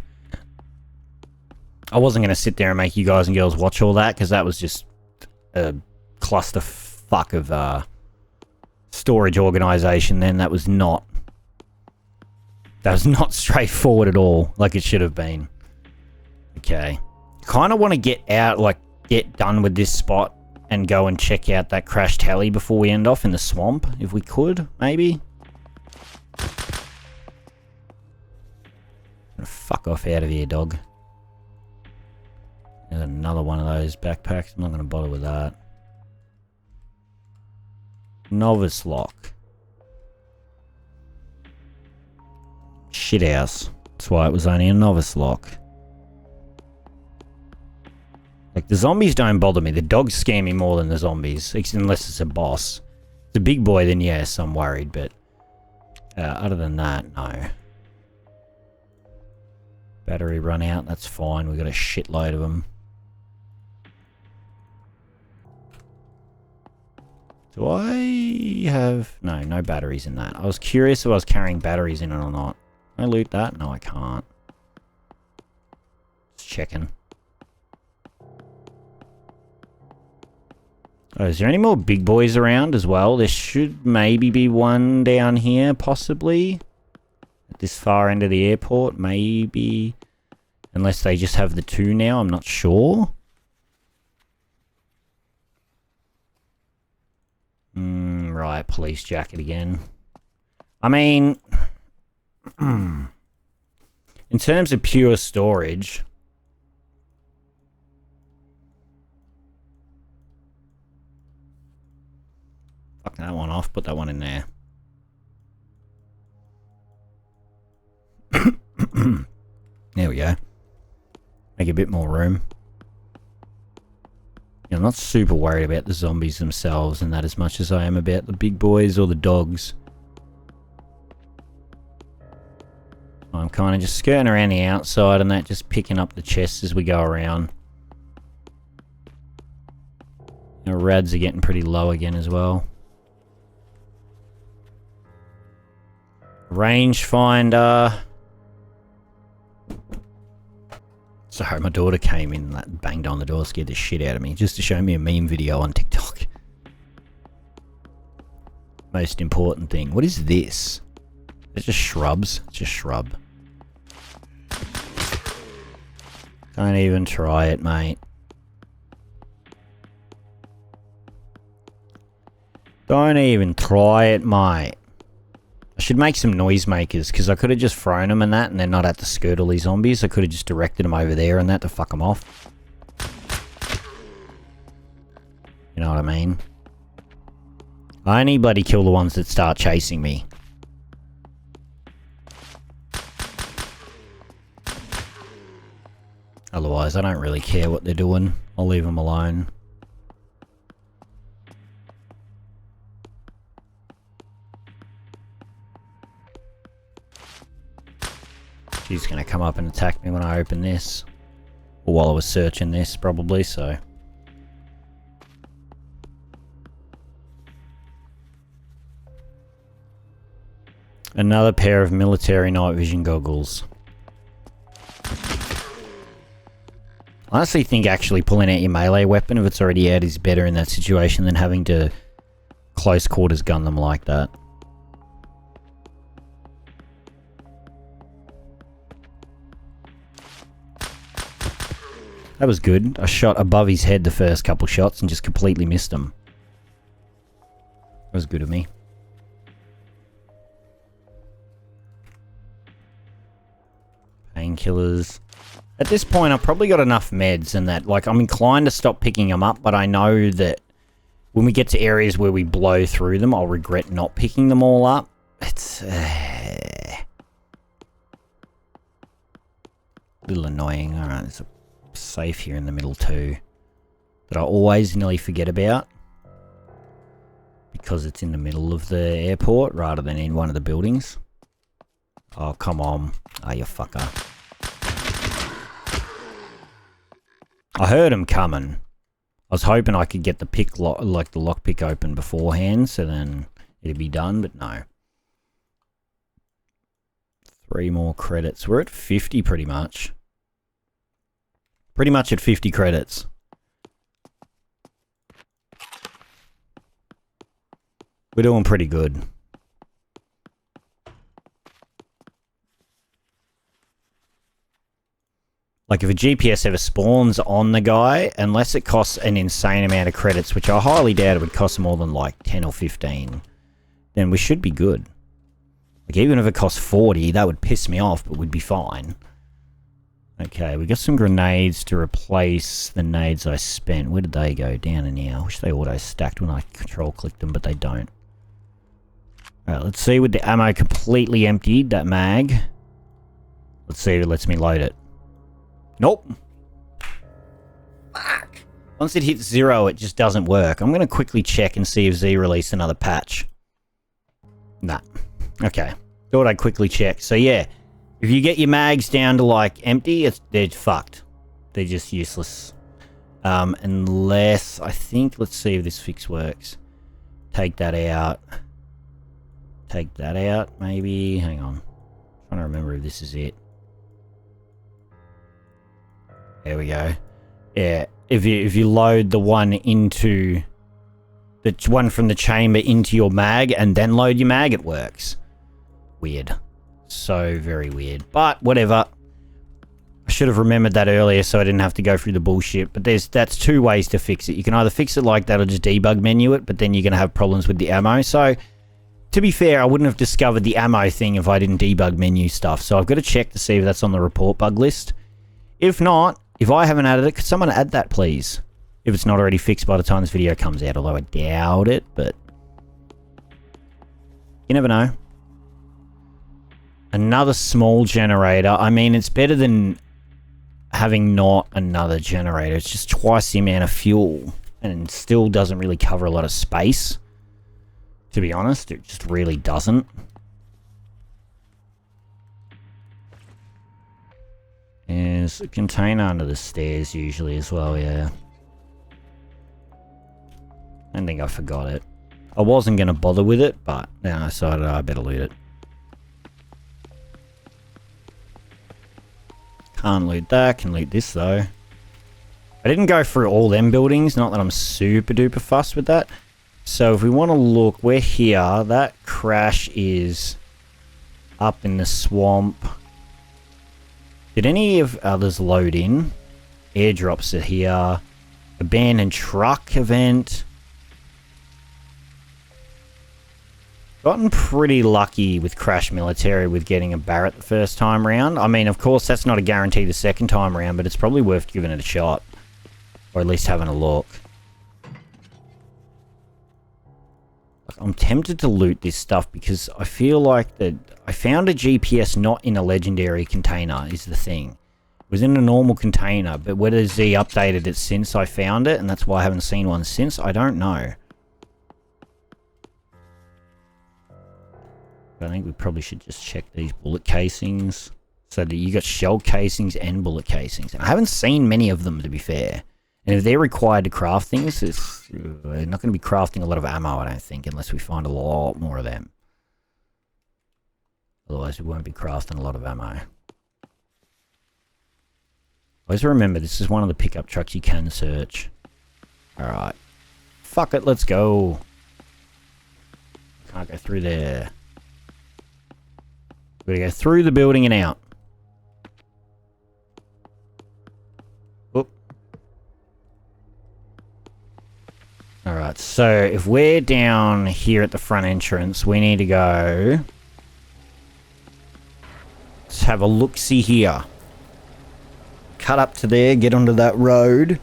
I wasn't going to sit there and make you guys and girls watch all that, because that was just a clusterfuck of storage organization then. That was not straightforward at all, like it should have been. Okay. Kind of want to get out, like, get done with this spot and go and check out that crashed heli before we end off in the swamp, if we could, maybe. Fuck off out of here, dog. There's another one of those backpacks. I'm not going to bother with that. Novice lock. Shithouse. That's why it was only a novice lock. Like, the zombies don't bother me. The dogs scare me more than the zombies. Unless it's a boss. The big boy, then yes, I'm worried, but other than that, no. Battery run out, that's fine. We got a shitload of them. Do I have... No batteries in that. I was curious if I was carrying batteries in it or not. Can I loot that? No, I can't. Just checking. Oh, is there any more big boys around as well? There should maybe be one down here, possibly. At this far end of the airport, maybe. Unless they just have the two now, I'm not sure. Right, police jacket again. I mean... in terms of pure storage... Fuck that one off, put that one in there. There we go. Make a bit more room. Yeah, I'm not super worried about the zombies themselves and that as much as I am about the big boys or the dogs. I'm kind of just skirting around the outside and that, just picking up the chests as we go around. You know, rads are getting pretty low again as well. Rangefinder. Sorry, my daughter came in and banged on the door, scared the shit out of me, just to show me a meme video on TikTok. Most important thing. What is this? It's just shrubs. It's just shrub. Don't even try it, mate. Don't even try it, mate. I should make some noisemakers, because I could have just thrown them and that, and they're not at the skirt all these zombies. I could have just directed them over there and that to fuck them off. You know what I mean? I only bloody kill the ones that start chasing me. Otherwise, I don't really care what they're doing. I'll leave them alone. She's going to come up and attack me when I open this. Or while I was searching this, probably, so. Another pair of military night vision goggles. I honestly think actually pulling out your melee weapon, if it's already out, is better in that situation than having to close quarters gun them like that. That was good. I shot above his head the first couple shots and just completely missed him. That was good of me. Painkillers. At this point, I've probably got enough meds and that, like, I'm inclined to stop picking them up, but I know that when we get to areas where we blow through them, I'll regret not picking them all up. It's a little annoying. Alright, there's a safe here in the middle too that I always nearly forget about because it's in the middle of the airport rather than in one of the buildings. Oh, come on. Oh, you fucker. I heard him coming. I was hoping I could get the pick like the lockpick open beforehand so then it'd be done, but no. 3 more credits. We're at 50 pretty much. Pretty much at 50 credits. We're doing pretty good. Like if a GPS ever spawns on the guy, unless it costs an insane amount of credits, which I highly doubt it would cost more than like 10 or 15, then we should be good. Like even if it costs 40, that would piss me off, but we'd be fine. Okay, we got some grenades to replace the nades I spent. Where did they go? Down in here. I wish they auto-stacked when I control-clicked them, but they don't. Alright, let's see with the ammo completely emptied, that mag. Let's see if it lets me load it. Nope. Fuck. Once it hits 0, it just doesn't work. I'm going to quickly check and see if Z released another patch. Nah. Okay. Thought I'd quickly check. So yeah, if you get your mags down to like empty, they're fucked. They're just useless. Unless, I think, let's see if this fix works. Take that out. Take that out, maybe. Hang on. I'm trying to remember if this is it. There we go. Yeah, if you load the one into the one from the chamber into your mag and then load your mag, it works. Weird. So very weird. But whatever. I should have remembered that earlier so I didn't have to go through the bullshit. But that's two ways to fix it. You can either fix it like that or just debug menu it, but then you're going to have problems with the ammo. So, to be fair, I wouldn't have discovered the ammo thing if I didn't debug menu stuff. So I've got to check to see if that's on the report bug list. If not, if I haven't added it, could someone add that, please? If it's not already fixed by the time this video comes out, although I doubt it, but you never know. Another small generator. I mean, it's better than having not another generator. It's just twice the amount of fuel and still doesn't really cover a lot of space. To be honest, it just really doesn't. There's a container under the stairs usually as well, yeah. I don't think I forgot it. I wasn't going to bother with it, but then I decided I better loot it. Can't loot that, can loot this though. I didn't go through all them buildings, not that I'm super duper fussed with that. So if we want to look, we're here. That crash is up in the swamp. Did any of others load in? Airdrops are here. Abandoned truck event. Gotten pretty lucky with Crash Military with getting a Barrett the first time round. I mean, of course, that's not a guarantee the second time round, but it's probably worth giving it a shot. Or at least having a look. I'm tempted to loot this stuff because I feel like that I found a GPS not in a legendary container is the thing. It was in a normal container, but whether Z updated it since I found it, and that's why I haven't seen one since, I don't know. I think we probably should just check these bullet casings. So that you got shell casings and bullet casings. And I haven't seen many of them, to be fair. And if they're required to craft things, we're not going to be crafting a lot of ammo, I don't think, unless we find a lot more of them. Otherwise, we won't be crafting a lot of ammo. Always remember, this is one of the pickup trucks you can search. Alright. Fuck it, let's go. Can't go through there. We're going to go through the building and out. Oop. Alright, so if we're down here at the front entrance, we need to go... Let's have a look-see here. Cut up to there, get onto that road.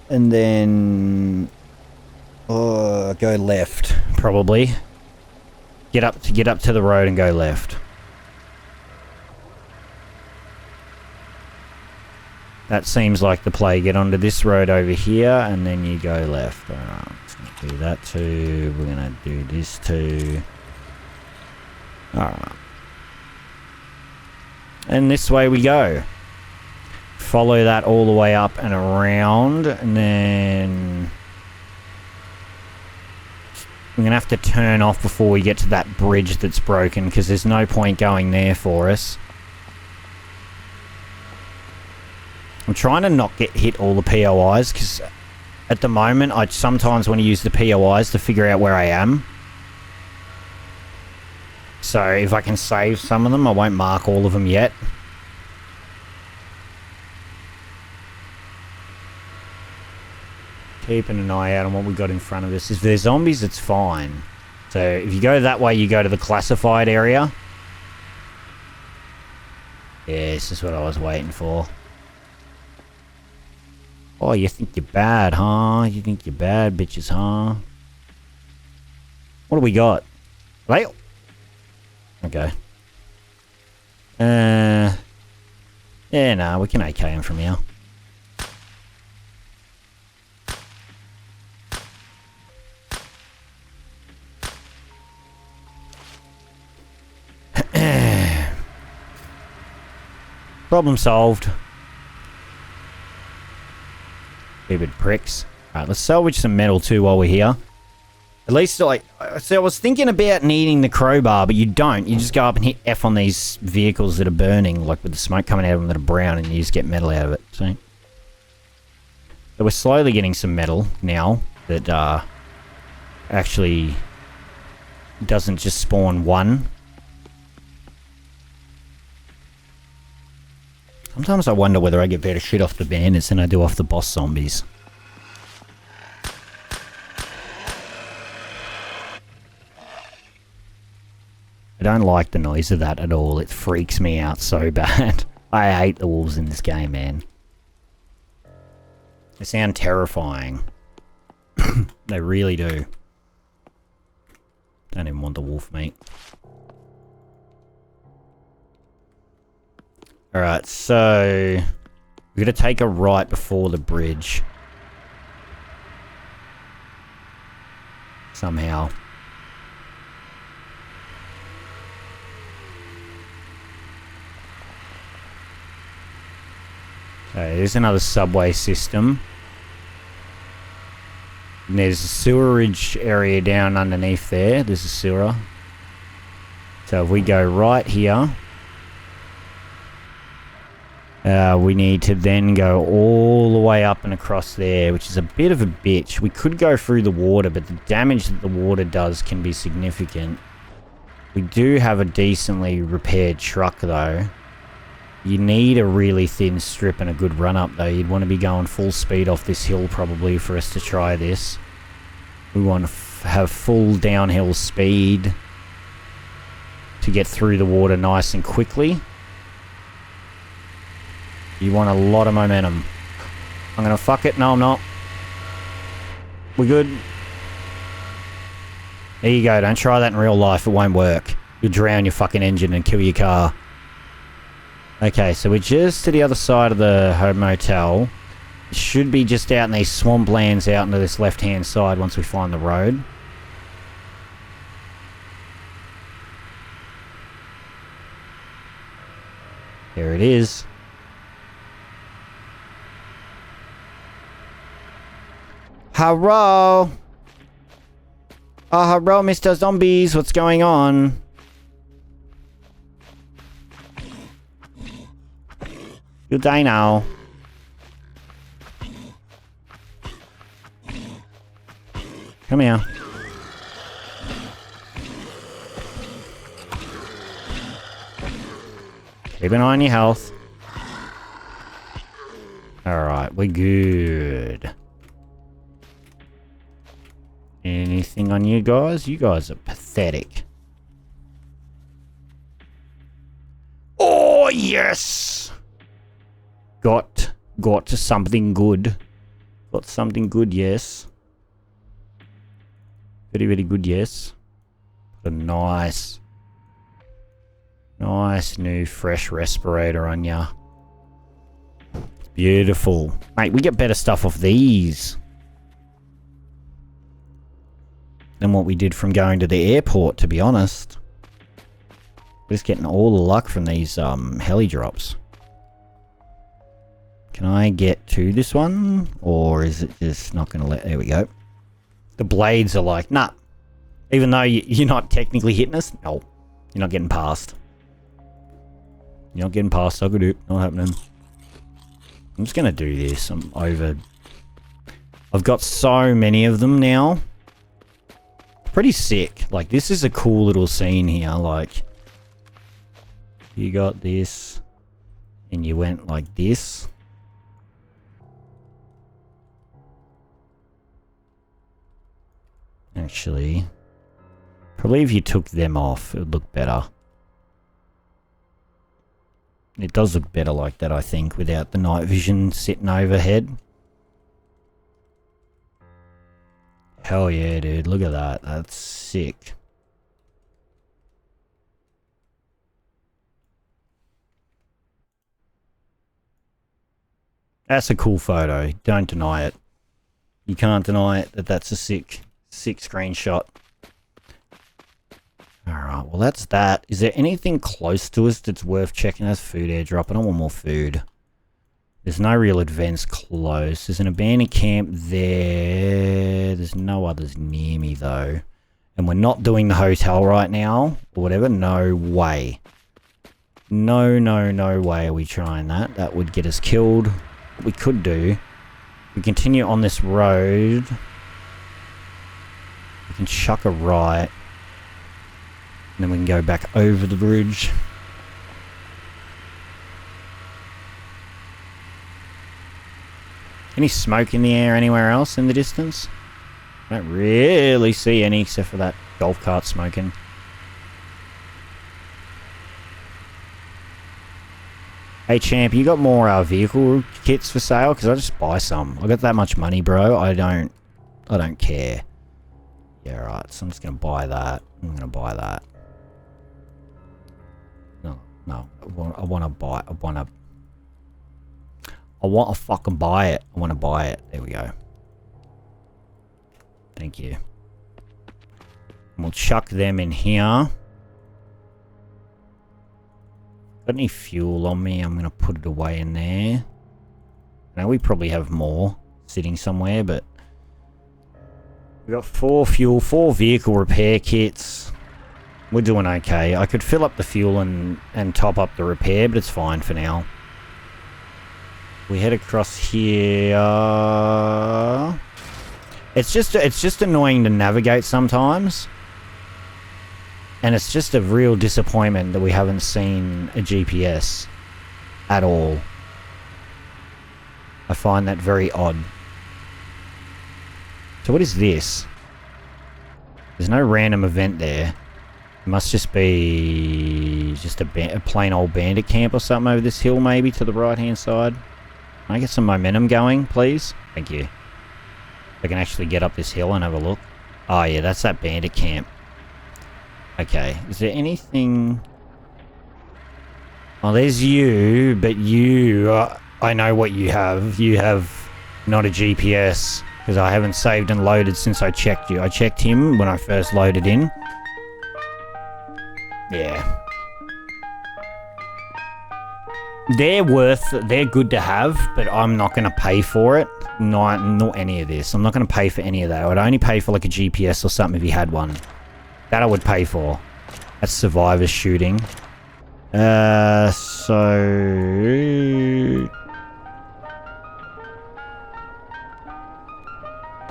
And then... go left, probably. Get up to the road and go left. That seems like the play. Get onto this road over here, and then you go left. Alright, let's do that too. We're gonna do this too. Alright. And this way we go. Follow that all the way up and around, and then... I'm gonna have to turn off before we get to that bridge that's broken, because there's no point going there for us. I'm trying to not get hit all the POIs, because at the moment I sometimes want to use the POIs to figure out where I am. So if I can save some of them, I won't mark all of them yet. Keeping an eye out on what we got in front of us. If there's zombies, it's fine. So if you go that way, you go to the classified area. Yeah, this is what I was waiting for. Oh, you think you're bad, huh? You think you're bad, bitches, huh? What do we got? Wait. Okay. Yeah, nah, we can AK him from here. Problem solved. Stupid pricks. Alright, let's salvage some metal too while we're here. At least, like, so I was thinking about needing the crowbar, but you don't. You just go up and hit F on these vehicles that are burning, like with the smoke coming out of them that are brown, and you just get metal out of it. See? So we're slowly getting some metal now that actually doesn't just spawn one. Sometimes I wonder whether I get better shit off the bandits than I do off the boss zombies. I don't like the noise of that at all. It freaks me out so bad. I hate the wolves in this game, man. They sound terrifying. They really do. Don't even want the wolf meat. Alright, so we're gonna take a right before the bridge. Somehow. Okay, there's another subway system. And there's a sewerage area down underneath there. There's a sewer. So if we go right here, we need to then go all the way up and across there, which is a bit of a bitch. We could go through the water, but the damage that the water does can be significant. We do have a decently repaired truck, though. You need a really thin strip and a good run up, though. You'd want to be going full speed off this hill, probably, for us to try this. We want to have full downhill speed to get through the water nice and quickly. You want a lot of momentum. I'm gonna fuck it. No, I'm not. We good? There you go. Don't try that in real life. It won't work. You'll drown your fucking engine and kill your car. Okay, so we're just to the other side of the home motel. It should be just out in these swamplands out into this left-hand side once we find the road. There it is. Hello? Oh, hello, Mr. Zombies. What's going on? Good day now. Come here. Keep an eye on your health. Alright, we're good. Anything on you guys? You guys are pathetic. Oh, yes! Got something good. Got something good, yes. Very, very good, yes. Put a nice new fresh respirator on ya. Beautiful. Mate, we get better stuff off these than what we did from going to the airport, to be honest. We're just getting all the luck from these heli drops. Can I get to this one? Or is it just not going to let... There we go. The blades are like, nah. Even though you're not technically hitting us, no. You're not getting past. You're not getting past, suck it up. Not happening. I'm just going to do this. I'm over... I've got so many of them now. Pretty sick. Like, this is a cool little scene here. Like, you got this. And you went like this. Actually, probably if you took them off, it would look better. It does look better like that, I think, without the night vision sitting overhead. Hell yeah, dude. Look at that. That's sick. That's a cool photo. Don't deny it. You can't deny it that that's a sick screenshot. Alright, Alright, well that's that. Is there anything close to us that's worth checking? That's food airdrop. I don't want more food. There's no real events close. There's an abandoned camp there. There's no others near me though. And we're not doing the hotel right now. Or whatever. No way. No way are we trying that. That would get us killed. What we could do. We continue on this road. We can chuck a right. And then we can go back over the bridge. Any smoke in the air anywhere else in the distance? I don't really see any except for that golf cart smoking. Hey champ, you got more vehicle kits for sale? Because I'll just buy some. I got that much money, bro. I don't care. Yeah, right. So I'm just gonna buy that. I'm gonna buy that. No. I want to fucking buy it. I want to buy it. There we go. Thank you. And we'll chuck them in here. Got any fuel on me? I'm going to put it away in there. Now we probably have more sitting somewhere, but we got 4 fuel, 4 vehicle repair kits. We're doing okay. I could fill up the fuel and top up the repair, but it's fine for now. We head across here. It's just annoying to navigate sometimes. And it's just a real disappointment that we haven't seen a GPS at all. I find that very odd. So what is this? There's no random event there. It must just be just a plain old bandit camp or something over this hill maybe to the right hand side. Can I get some momentum going, please? Thank you. I can actually get up this hill and have a look. Oh yeah, that's that bandit camp. Okay, is there anything... Oh, there's you, but you... I know what you have. You have not a GPS, because I haven't saved and loaded since I checked you. I checked him when I first loaded in. Yeah. They're good to have, but I'm not going to pay for it. Not any of this. I'm not going to pay for any of that. I would only pay for like a GPS or something if you had one. That I would pay for. That's survivor shooting. So...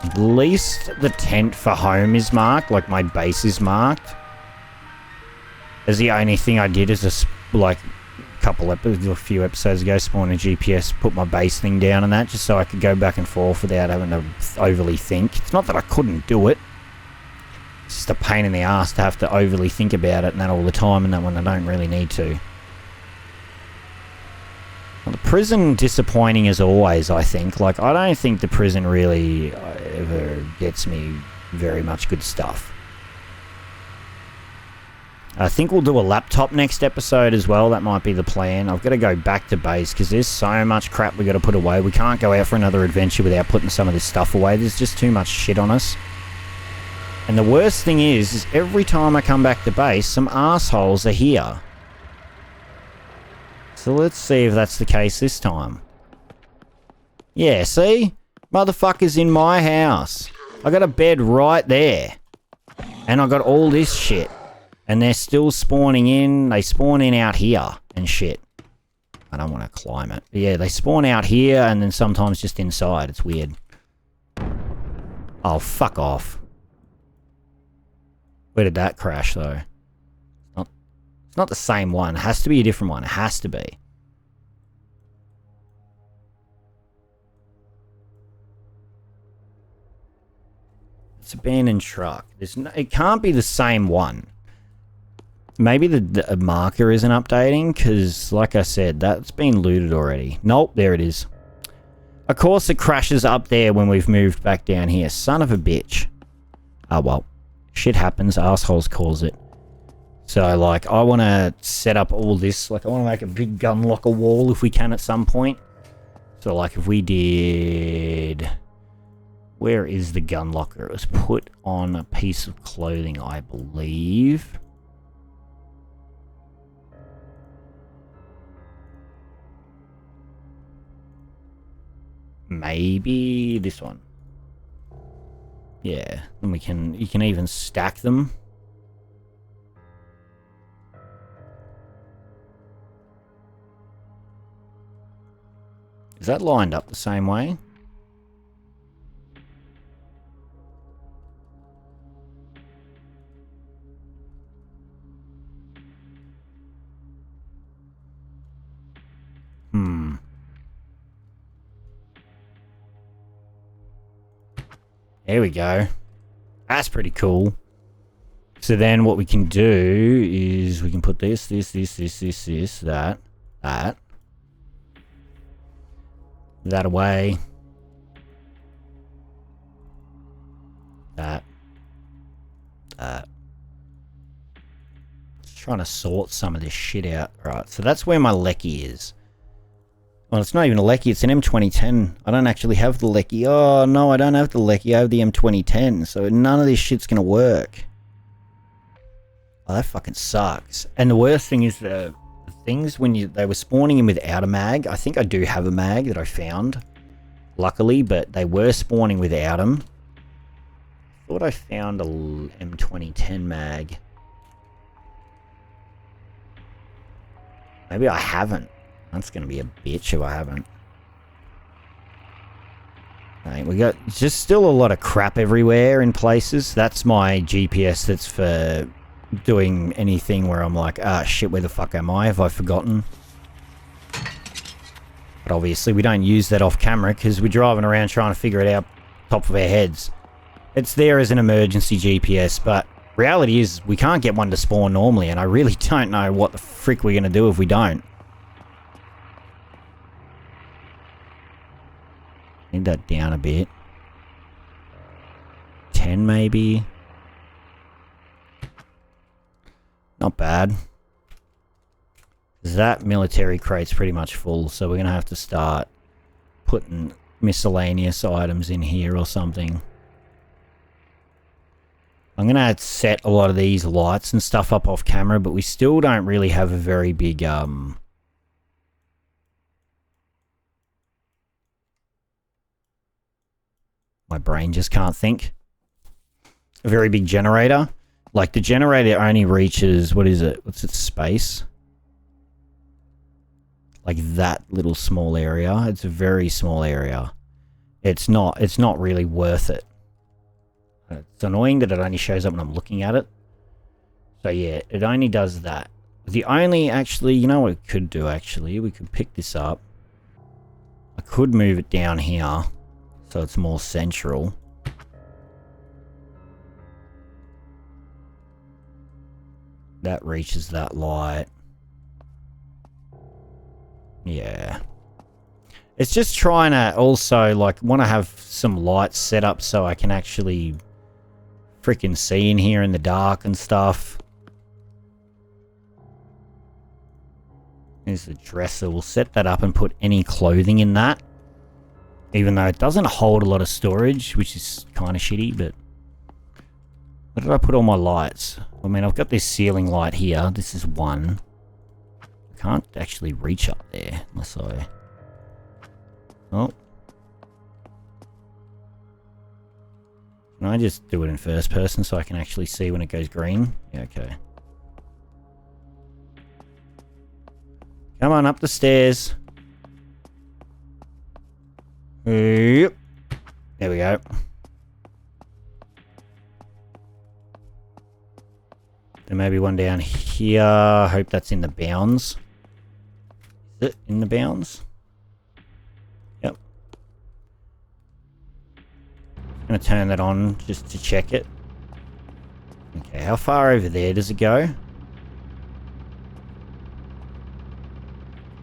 At least the tent for home is marked, like my base is marked. That's the only thing I did is just, like, a few episodes ago, spawn a GPS, put my base thing down and that, just so I could go back and forth without having to overly think. It's not that I couldn't do it. It's just a pain in the ass to have to overly think about it and that all the time, and that when I don't really need to. Well, the prison, disappointing as always, I think. Like, I don't think the prison really ever gets me very much good stuff. I think we'll do a laptop next episode as well. That might be the plan. I've got to go back to base because there's so much crap we got to put away. We can't go out for another adventure without putting some of this stuff away. There's just too much shit on us. And the worst thing is every time I come back to base, some assholes are here. So let's see if that's the case this time. Yeah, see? Motherfuckers in my house. I got a bed right there. And I got all this shit. And they're still spawning in. They spawn in out here and shit. I don't want to climb it. But yeah, they spawn out here and then sometimes just inside. It's weird. Oh, fuck off. Where did that crash, though? It's not the same one. It has to be a different one. It has to be. It's abandoned truck. It can't be the same one. Maybe the marker isn't updating, because, like I said, that's been looted already. Nope, there it is. Of course it crashes up there when we've moved back down here. Son of a bitch. Oh, well. Shit happens. Assholes cause it. So, like, I want to set up all this. Like, I want to make a big gun locker wall if we can at some point. So, like, if we did... Where is the gun locker? It was put on a piece of clothing, I believe. maybe this one. Yeah, and you can even stack them. Is that lined up the same way? There we go. That's pretty cool. So then what we can do is we can put this, that away. That. Just trying to sort some of this shit out. Right, so that's where my Lecky is. Well, it's not even a Lecky, it's an M2010. I don't actually have the Lecky. Oh, no, I don't have the Lecky. I have the M2010, so none of this shit's gonna work. Oh, that fucking sucks. And the worst thing is the things when they were spawning in without a mag. I think I do have a mag that I found, luckily, but they were spawning without them. Thought I found a M2010 mag. Maybe I haven't. That's going to be a bitch if I haven't. Right, we got just still a lot of crap everywhere in places. That's my GPS that's for doing anything where I'm like, ah, shit, where the fuck am I? Have I forgotten? But obviously we don't use that off camera because we're driving around trying to figure it out top of our heads. It's there as an emergency GPS, but reality is we can't get one to spawn normally, and I really don't know what the frick we're going to do if we don't. Need that down a bit. 10 maybe. Not bad. That military crate's pretty much full, so we're going to have to start putting miscellaneous items in here or something. I'm going to set a lot of these lights and stuff up off camera, but we still don't really have a very big my brain just can't think. A very big generator. Like, the generator only reaches, what is it? What's its space? Like that little small area. It's a very small area. It's not really worth it. It's annoying that it only shows up when I'm looking at it. So yeah, it only does that. The only, actually, you know what we could do actually? We could pick this up. I could move it down here so it's more central. That reaches that light. Yeah. It's just trying to also, like, want to have some lights set up so I can actually freaking see in here in the dark and stuff. There's the dresser. We'll set that up and put any clothing in that. Even though it doesn't hold a lot of storage, which is kind of shitty, but... Where did I put all my lights? I mean, I've got this ceiling light here. This is one. I can't actually reach up there unless I... Oh. Can I just do it in first person so I can actually see when it goes green? Yeah, okay. Come on, up the stairs. Yep. There we go. There may be one down here. I hope that's in the bounds. Is it in the bounds? Yep. I'm going to turn that on just to check it. Okay, how far over there does it go?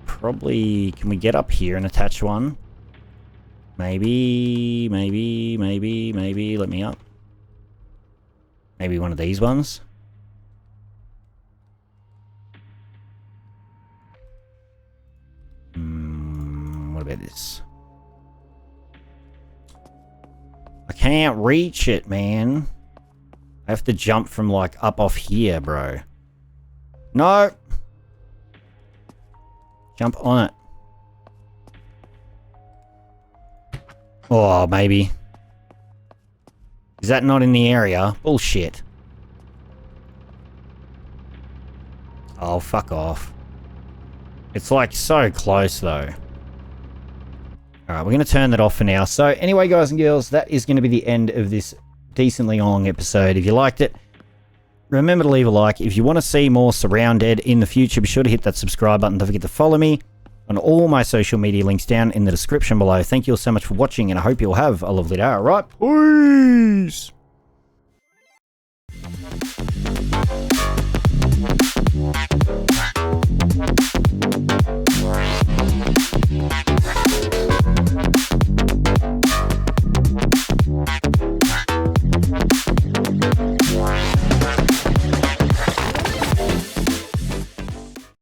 Probably... Can we get up here and attach one? Maybe... Let me up. Maybe one of these ones? What about this? I can't reach it, man. I have to jump from, like, up off here, bro. No! Jump on it. Oh, maybe. Is that not in the area? Bullshit. Oh, fuck off. It's like so close though. Alright, we're going to turn that off for now. So anyway, guys and girls, that is going to be the end of this decently long episode. If you liked it, remember to leave a like. If you want to see more Surroundead in the future, be sure to hit that subscribe button. Don't forget to follow me on all my social media links down in the description below. Thank you all so much for watching, and I hope you'll have a lovely day. Alright, peace!